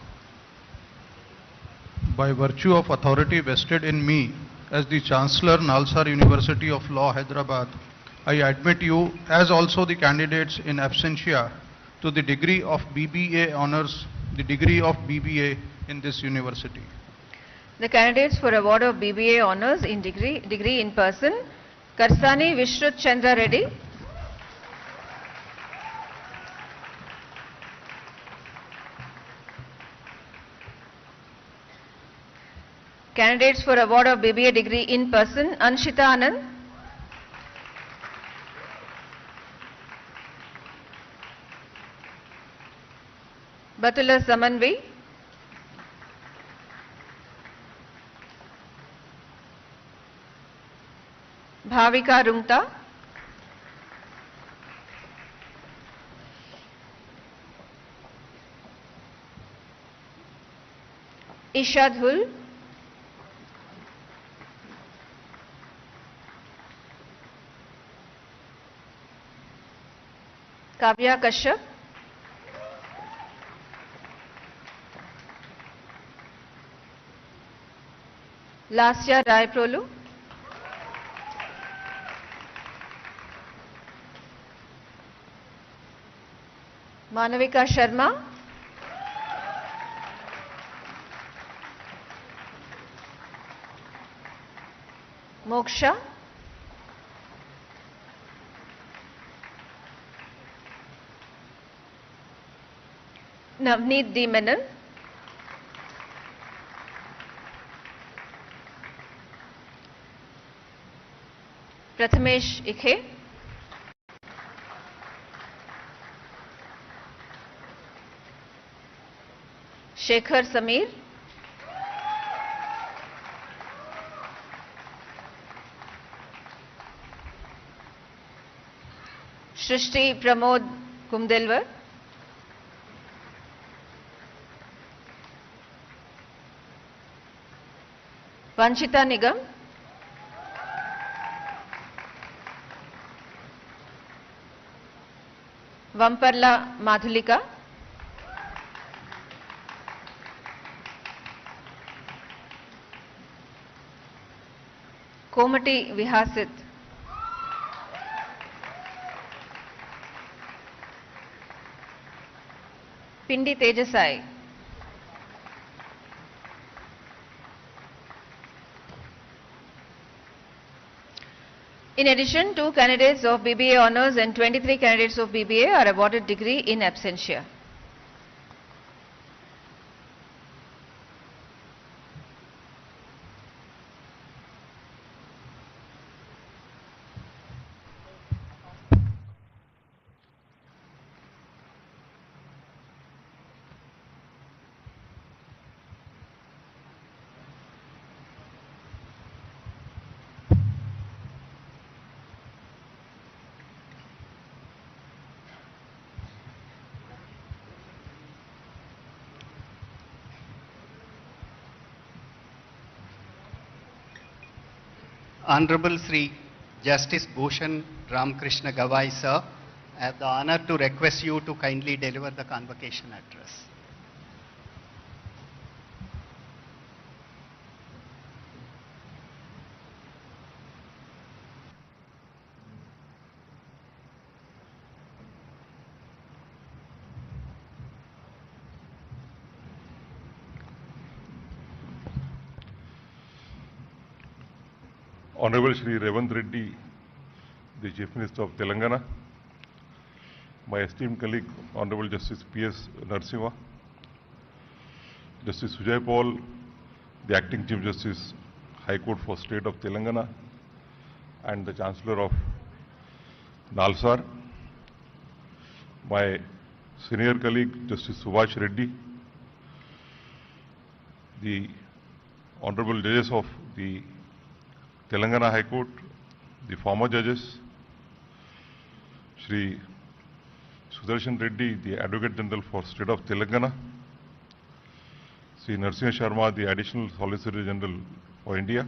By virtue of authority vested in me as the Chancellor, Nalsar University of Law, Hyderabad, I admit you, as also the candidates in absentia, to the degree of BBA Honours, the degree of BBA in this university. The candidates for award of BBA Honours in degree in person, Karsani Vishrut Chandra Reddy, candidates for award of BBA degree in person, Anshita Anand, Batula Samanvi, Bhavika Rungta, Isha Dhul, Kavya Kashyap, Lasya Raiprolu, Manavika Sharma, Moksha, Navneet D. Menon, Prathamesh Ikhe, Shekhar Samir, Shrishti Pramod Kumdelwar, Vanchita Nigam, Vamparla Madhulika, Komati Vihasit, Pindi Tejasai, in addition, 2 candidates of BBA Honours and 23 candidates of BBA are awarded degree in absentia. Honorable Sri Justice Bhushan Ramakrishna Gawai, sir, I have the honor to request you to kindly deliver the convocation address. Honorable Sri.A.Revanth Reddy, the Chief Minister of Telangana, my esteemed colleague Honorable Justice P.S. Narasimha, Justice Sujay Paul, the Acting Chief Justice, High Court for State of Telangana, and the Chancellor of Nalsar, my senior colleague Justice Subhash Reddy, the Honorable Judges of the Telangana High Court, the former judges, Shri Sudarshan Reddy, the Advocate General for State of Telangana, Shri Narasimha Sharma, the Additional Solicitor General for India,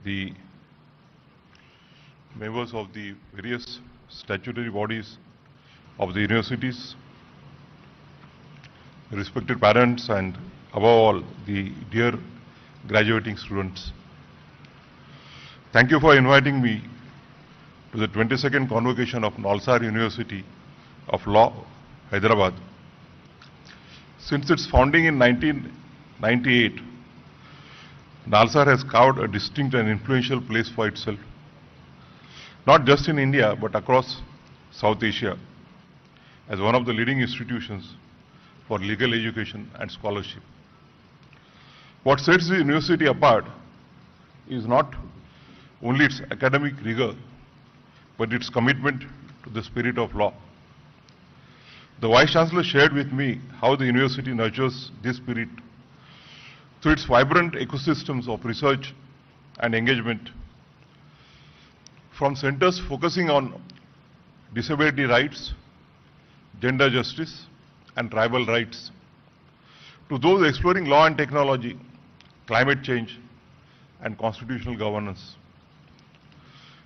the members of the various statutory bodies of the universities, respected parents, and above all, the dear graduating students. Thank you for inviting me to the 22nd convocation of Nalsar University of Law, Hyderabad. Since its founding in 1998, Nalsar has carved a distinct and influential place for itself, not just in India but across South Asia, as one of the leading institutions for legal education and scholarship. What sets the university apart is not only its academic rigor, but its commitment to the spirit of law. The Vice Chancellor shared with me how the university nurtures this spirit through its vibrant ecosystems of research and engagement, from centers focusing on disability rights, gender justice, and tribal rights, to those exploring law and technology, climate change, and constitutional governance.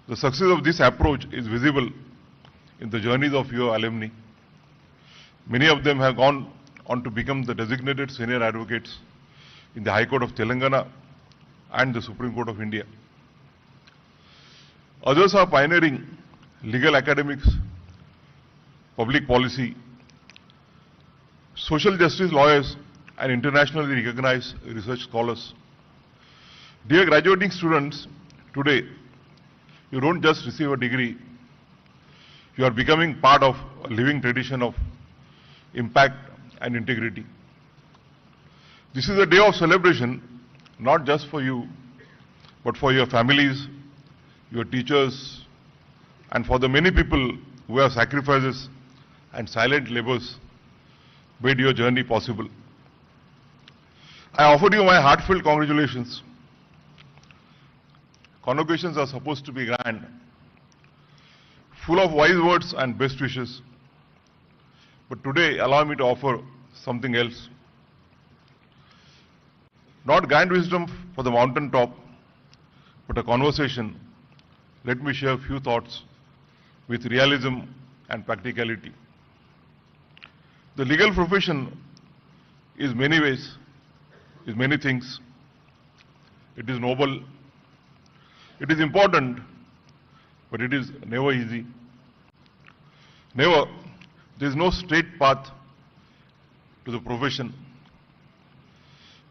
The success of this approach is visible in the journeys of your alumni. Many of them have gone on to become the designated senior advocates in the High Court of Telangana and the Supreme Court of India. Others are pioneering legal academics, public policy, social justice lawyers, and internationally recognized research scholars. Dear graduating students, today you don't just receive a degree, you are becoming part of a living tradition of impact and integrity. This is a day of celebration, not just for you, but for your families, your teachers, and for the many people who have sacrifices and silent labors made your journey possible. I offer you my heartfelt congratulations. Convocations are supposed to be grand, full of wise words and best wishes. But today, allow me to offer something else. Not grand wisdom for the mountaintop, but a conversation. Let me share a few thoughts with realism and practicality. The legal profession is many ways, is many things. It is noble, it is important, but it is never easy. Never. There is no straight path to the profession.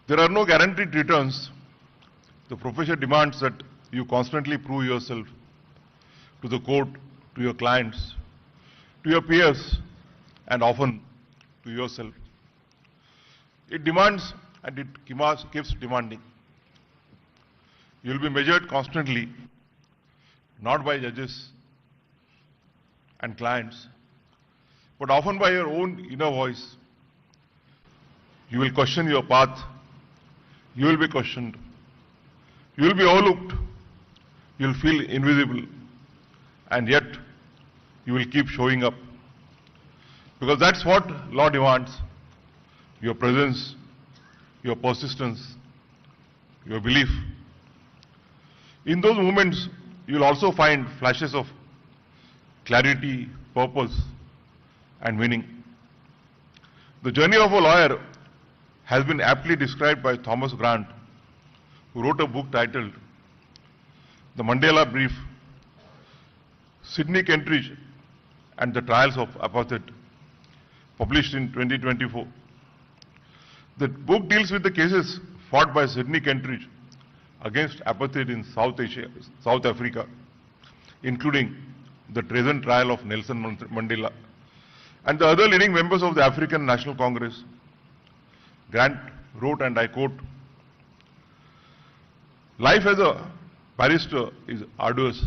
There are no guaranteed returns. The profession demands that you constantly prove yourself to the court, to your clients, to your peers, and often to yourself. It demands and it keeps demanding. You will be measured constantly, not by judges and clients, but often by your own inner voice. You will question your path. You will be questioned. You will be overlooked. You will feel invisible. And yet, you will keep showing up. Because that's what law demands. Your presence, your persistence, your belief. In those moments, you will also find flashes of clarity, purpose, and meaning. The journey of a lawyer has been aptly described by Thomas Grant, who wrote a book titled The Mandela Brief, Sidney Kentridge and the Trials of Apartheid, published in 2024. The book deals with the cases fought by Sidney Kentridge against apartheid in South Africa, including the treason trial of Nelson Mandela and the other leading members of the African National Congress. Grant wrote, and I quote, "Life as a barrister is arduous.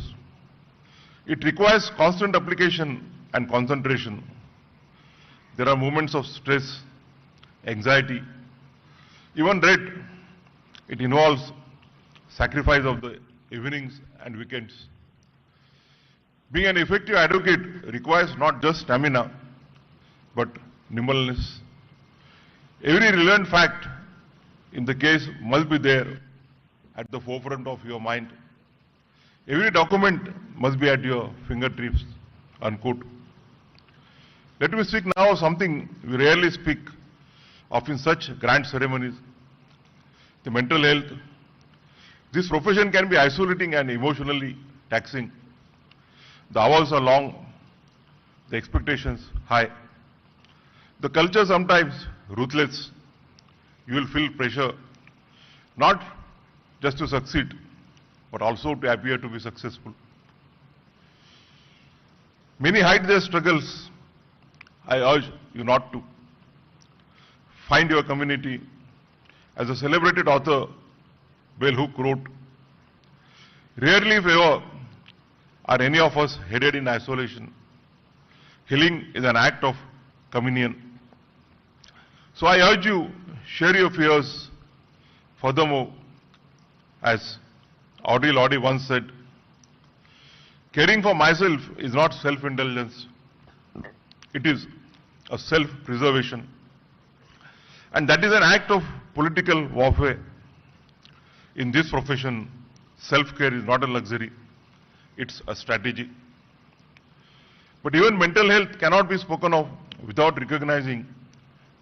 It requires constant application and concentration. There are moments of stress, anxiety, even dread. It involves sacrifice of the evenings and weekends. Being an effective advocate requires not just stamina, but nimbleness. Every relevant fact in the case must be there at the forefront of your mind. Every document must be at your fingertips," unquote. Let me speak now of something we rarely speak of in such grand ceremonies: the mental health. This profession can be isolating and emotionally taxing. The hours are long, the expectations high. The culture sometimes ruthless. You will feel pressure, not just to succeed, but also to appear to be successful. Many hide their struggles. I urge you not to. Find your community. As a celebrated author, Bell Hook wrote, "Rarely, if ever, are any of us headed in isolation. Healing is an act of communion." So I urge you, share your fears. Furthermore, as Audre Lorde once said, "Caring for myself is not self-indulgence. It is a self-preservation. And that is an act of political warfare. In this profession, self-care is not a luxury. It's a strategy." But even mental health cannot be spoken of without recognizing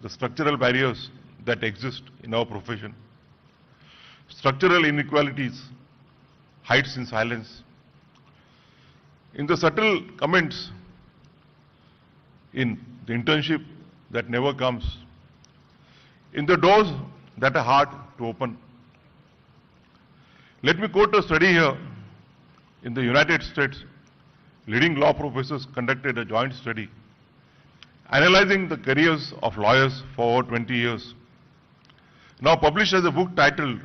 the structural barriers that exist in our profession. Structural inequalities, hides in silence. In the subtle comments, in the internship that never comes, in the doors that are hard to open. Let me quote a study here. In the United States, leading law professors conducted a joint study analyzing the careers of lawyers for over 20 years. Now published as a book titled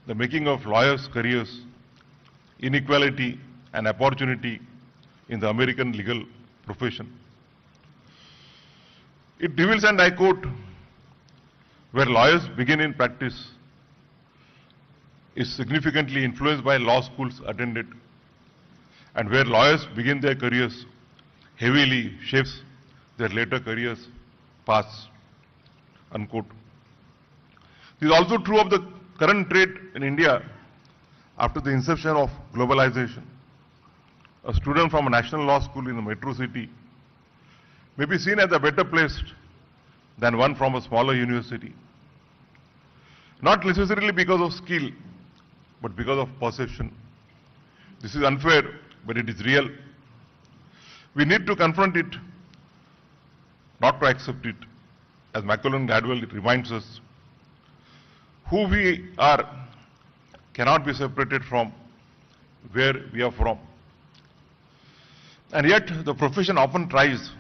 The Making of Lawyers' Careers inequality and opportunity in the American legal profession. It reveals, and I quote, where lawyers begin in practice is significantly influenced by law schools attended, and where lawyers begin their careers heavily shapes their later careers paths, unquote. This is also true of the current trade in India after the inception of globalization. A student from a national law school in a metro city may be seen as a better placed than one from a smaller university. Not necessarily because of skill, but because of perception. This is unfair, but it is real. We need to confront it, not to accept it. As Macaulay Gladwell, it reminds us, who we are cannot be separated from where we are from. And yet, the profession often tries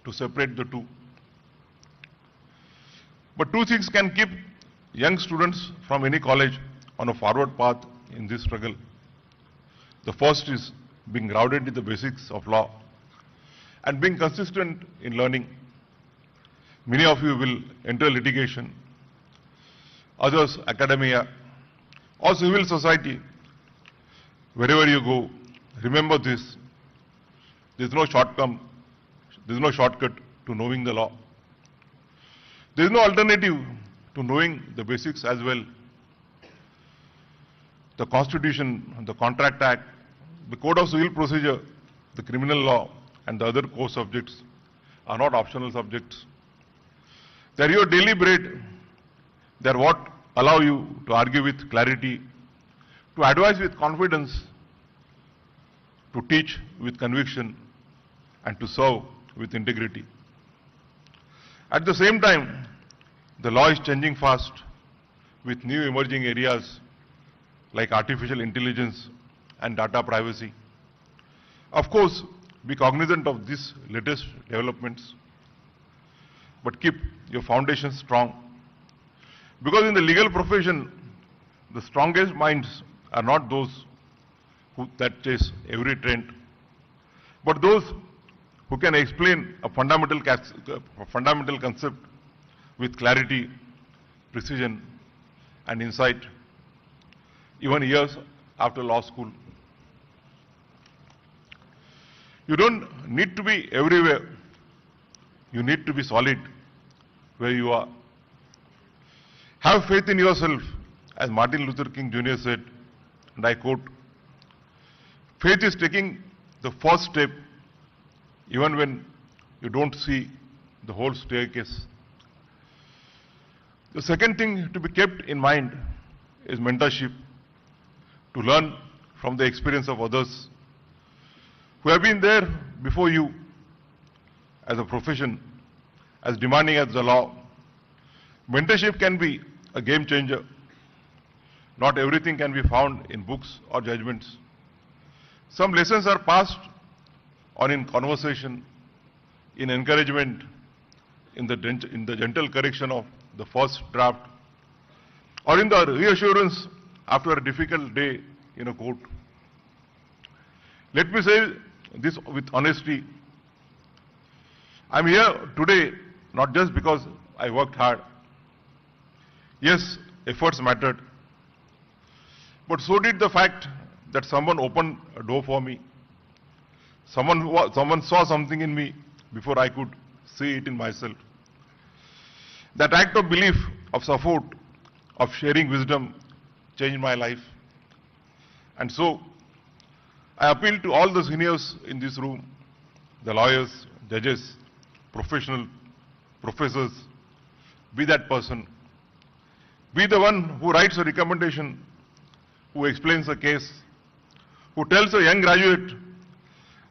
to separate the two. But two things can keep young students from any college on a forward path in this struggle. The first is being grounded in the basics of law and being consistent in learning. Many of you will enter litigation, others academia, or civil society. Wherever you go, remember this. There is no shortcut to knowing the law. There is no alternative to knowing the basics as well. The Constitution, the Contract Act, the Code of Civil Procedure, the criminal law, and the other core subjects are not optional subjects. They are your daily bread. They are what allow you to argue with clarity, to advise with confidence, to teach with conviction, and to serve with integrity. At the same time, the law is changing fast with new emerging areas like artificial intelligence and data privacy. Of course, be cognizant of these latest developments, but keep your foundation strong. Because in the legal profession, the strongest minds are not those that chase every trend, but those who can explain a fundamental concept with clarity, precision, and insight, even years after law school. You don't need to be everywhere. You need to be solid where you are. Have faith in yourself, as Martin Luther King Jr. said, and I quote, faith is taking the first step even when you don't see the whole staircase. The second thing to be kept in mind is mentorship, to learn from the experience of others who have been there before you as a profession, as demanding as the law. Mentorship can be a game changer. Not everything can be found in books or judgments. Some lessons are passed on in conversation, in encouragement, in the gentle correction of the first draft, or in the reassurance after a difficult day in a court. Let me say this with honesty. I'm here today not just because I worked hard. Yes, efforts mattered, but so did the fact that someone opened a door for me. Someone saw something in me before I could see it in myself. That act of belief, of support, of sharing wisdom changed my life. And so, I appeal to all the seniors in this room, the lawyers, judges, professionals, professors, be that person. Be the one who writes a recommendation, who explains a case, who tells a young graduate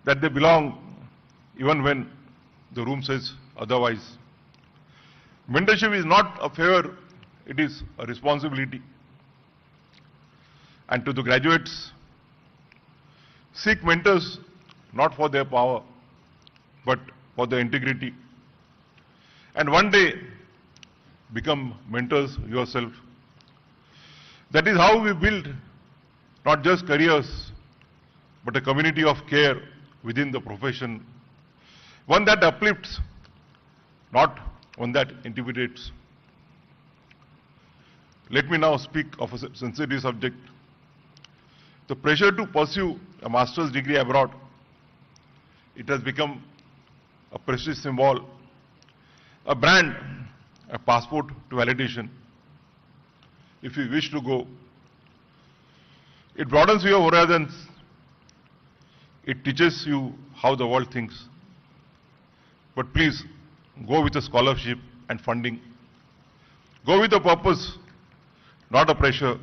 that they belong even when the room says otherwise. Mentorship is not a favor, it is a responsibility. And to the graduates, seek mentors not for their power, but for their integrity. And one day, become mentors yourself. That is how we build not just careers, but a community of care within the profession, one that uplifts, not one that intimidates. Let me now speak of a sensitive subject. The pressure to pursue a master's degree abroad. It has become a prestige symbol, a brand, a passport to validation. If you wish to go, it broadens your horizons. It teaches you how the world thinks. But please, go with a scholarship and funding. Go with a purpose, not a pressure.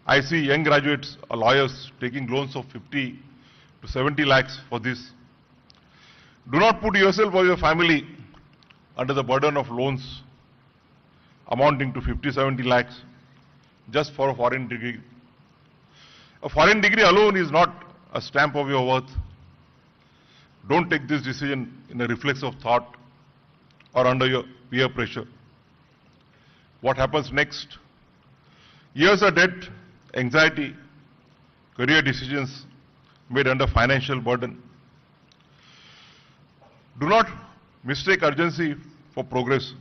I see young graduates or lawyers taking loans of 50 to 70 lakhs for this. Do not put yourself or your family under the burden of loans amounting to 50-70 lakhs just for a foreign degree. A foreign degree alone is not a stamp of your worth. Don't take this decision in a reflex of thought or under your peer pressure. What happens next? Years of debt, anxiety, career decisions made under financial burden. Do not mistake urgency for progress.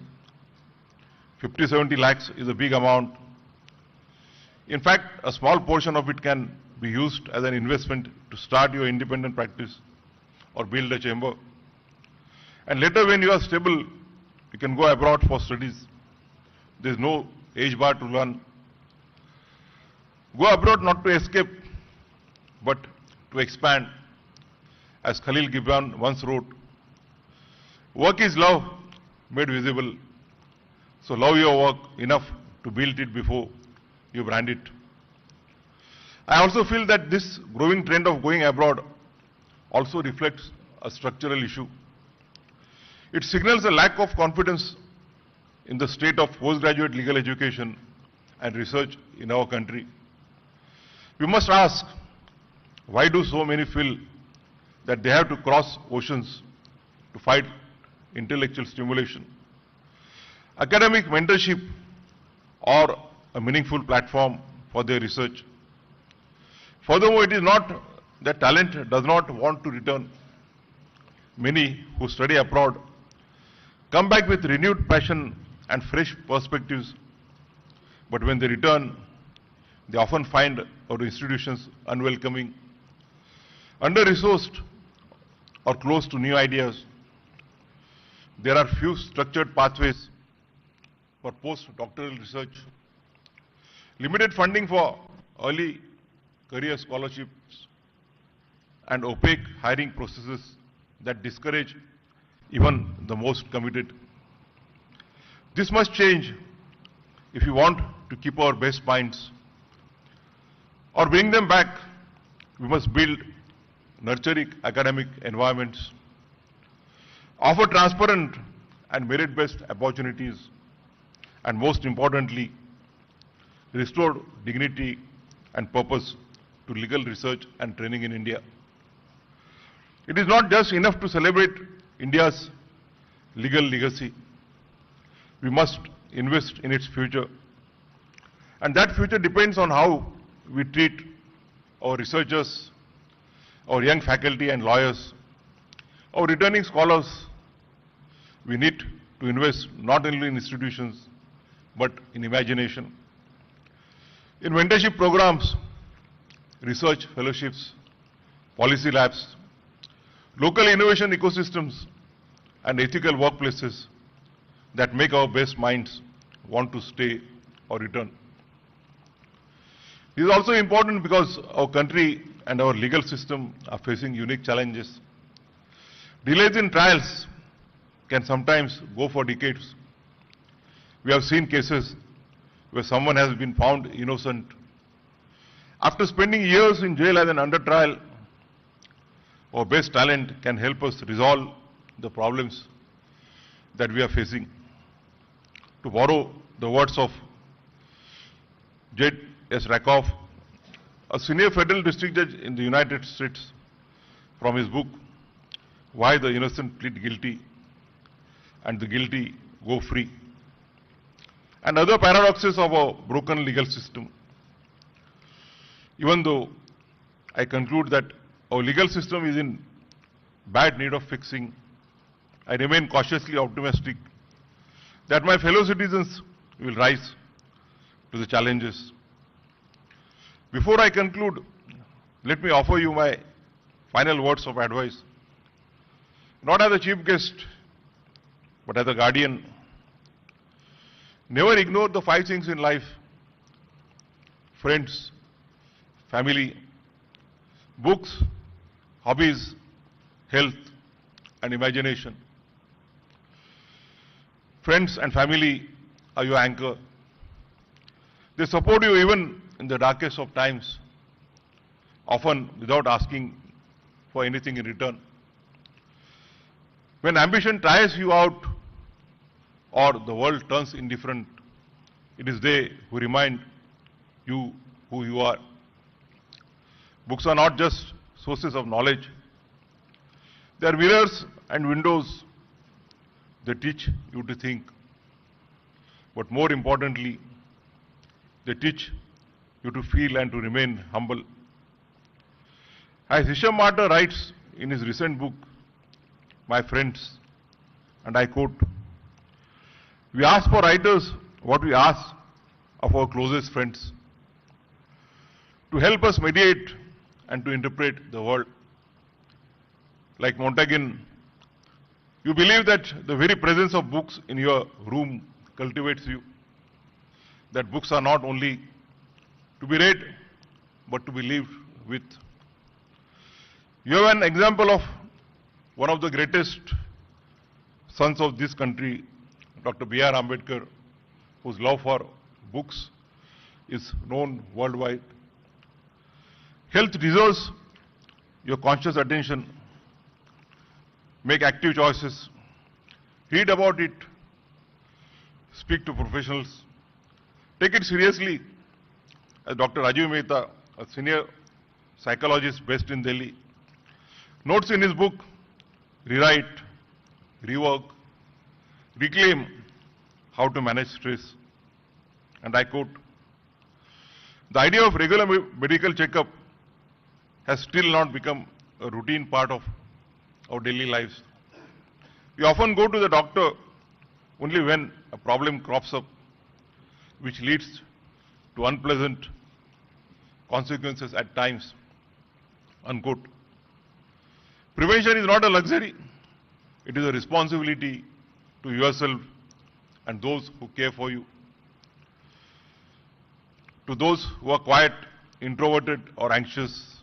50-70 lakhs is a big amount. In fact, a small portion of it can be used as an investment to start your independent practice or build a chamber. And later, when you are stable, you can go abroad for studies. There is no age bar to learn. Go abroad not to escape, but to expand. As Khalil Gibran once wrote, work is love made visible. So love your work enough to build it before you brand it. I also feel that this growing trend of going abroad also reflects a structural issue. It signals a lack of confidence in the state of postgraduate legal education and research in our country. We must ask, why do so many feel that they have to cross oceans to fight intellectual stimulation, academic mentorship, or a meaningful platform for their research? Furthermore, it is not that talent does not want to return. Many who study abroad come back with renewed passion and fresh perspectives, but when they return, they often find our institutions unwelcoming, under-resourced, or close to new ideas. There are few structured pathways for post-doctoral research, limited funding for early career scholarships, and opaque hiring processes that discourage even the most committed. This must change if we want to keep our best minds or bring them back. We must build nurturing academic environments, offer transparent and merit-based opportunities, and most importantly, restore dignity and purpose to legal research and training in India. It is not just enough to celebrate India's legal legacy. We must invest in its future. And that future depends on how we treat our researchers, our young faculty and lawyers, our returning scholars. We need to invest not only in institutions, but in imagination. In mentorship programs, research fellowships, policy labs, local innovation ecosystems, and ethical workplaces that make our best minds want to stay or return. This is also important because our country and our legal system are facing unique challenges. Delays in trials can sometimes go for decades. We have seen cases where someone has been found innocent. After spending years in jail as an under trial, our best talent can help us resolve the problems that we are facing. To borrow the words of J.S. Rakoff, a senior federal district judge in the United States, from his book, Why the Innocent Plead Guilty and the Guilty Go Free, and other paradoxes of our broken legal system. Even though I conclude that our legal system is in bad need of fixing, I remain cautiously optimistic that my fellow citizens will rise to the challenges. Before I conclude, let me offer you my final words of advice, not as a chief guest, but as a guardian. Never ignore the 5 things in life: friends, family, books, hobbies, health, and imagination. Friends and family are your anchor. They support you even in the darkest of times, often without asking for anything in return. When ambition tires you out or the world turns indifferent, it is they who remind you who you are. Books are not just sources of knowledge. They are mirrors and windows. They teach you to think. But more importantly, they teach you to feel and to remain humble. As Shamirpet writes in his recent book, My Friends, and I quote, "We ask for writers what we ask of our closest friends, to help us mediate and to interpret the world." Like Montaigne, you believe that the very presence of books in your room cultivates you, that books are not only to be read, but to be lived with. You have an example of one of the greatest sons of this country, Dr. B.R. Ambedkar, whose love for books is known worldwide. Health deserves your conscious attention. Make active choices. Read about it. Speak to professionals. Take it seriously. As Dr. Rajiv Mehta, a senior psychologist based in Delhi, notes in his book, Rewrite, Rework, Reclaim, How to Manage Stress. And I quote, "The idea of regular medical checkup has still not become a routine part of our daily lives. We often go to the doctor only when a problem crops up, which leads to unpleasant consequences at times." Unquote. Prevention is not a luxury. It is a responsibility to yourself and those who care for you. To those who are quiet, introverted, or anxious,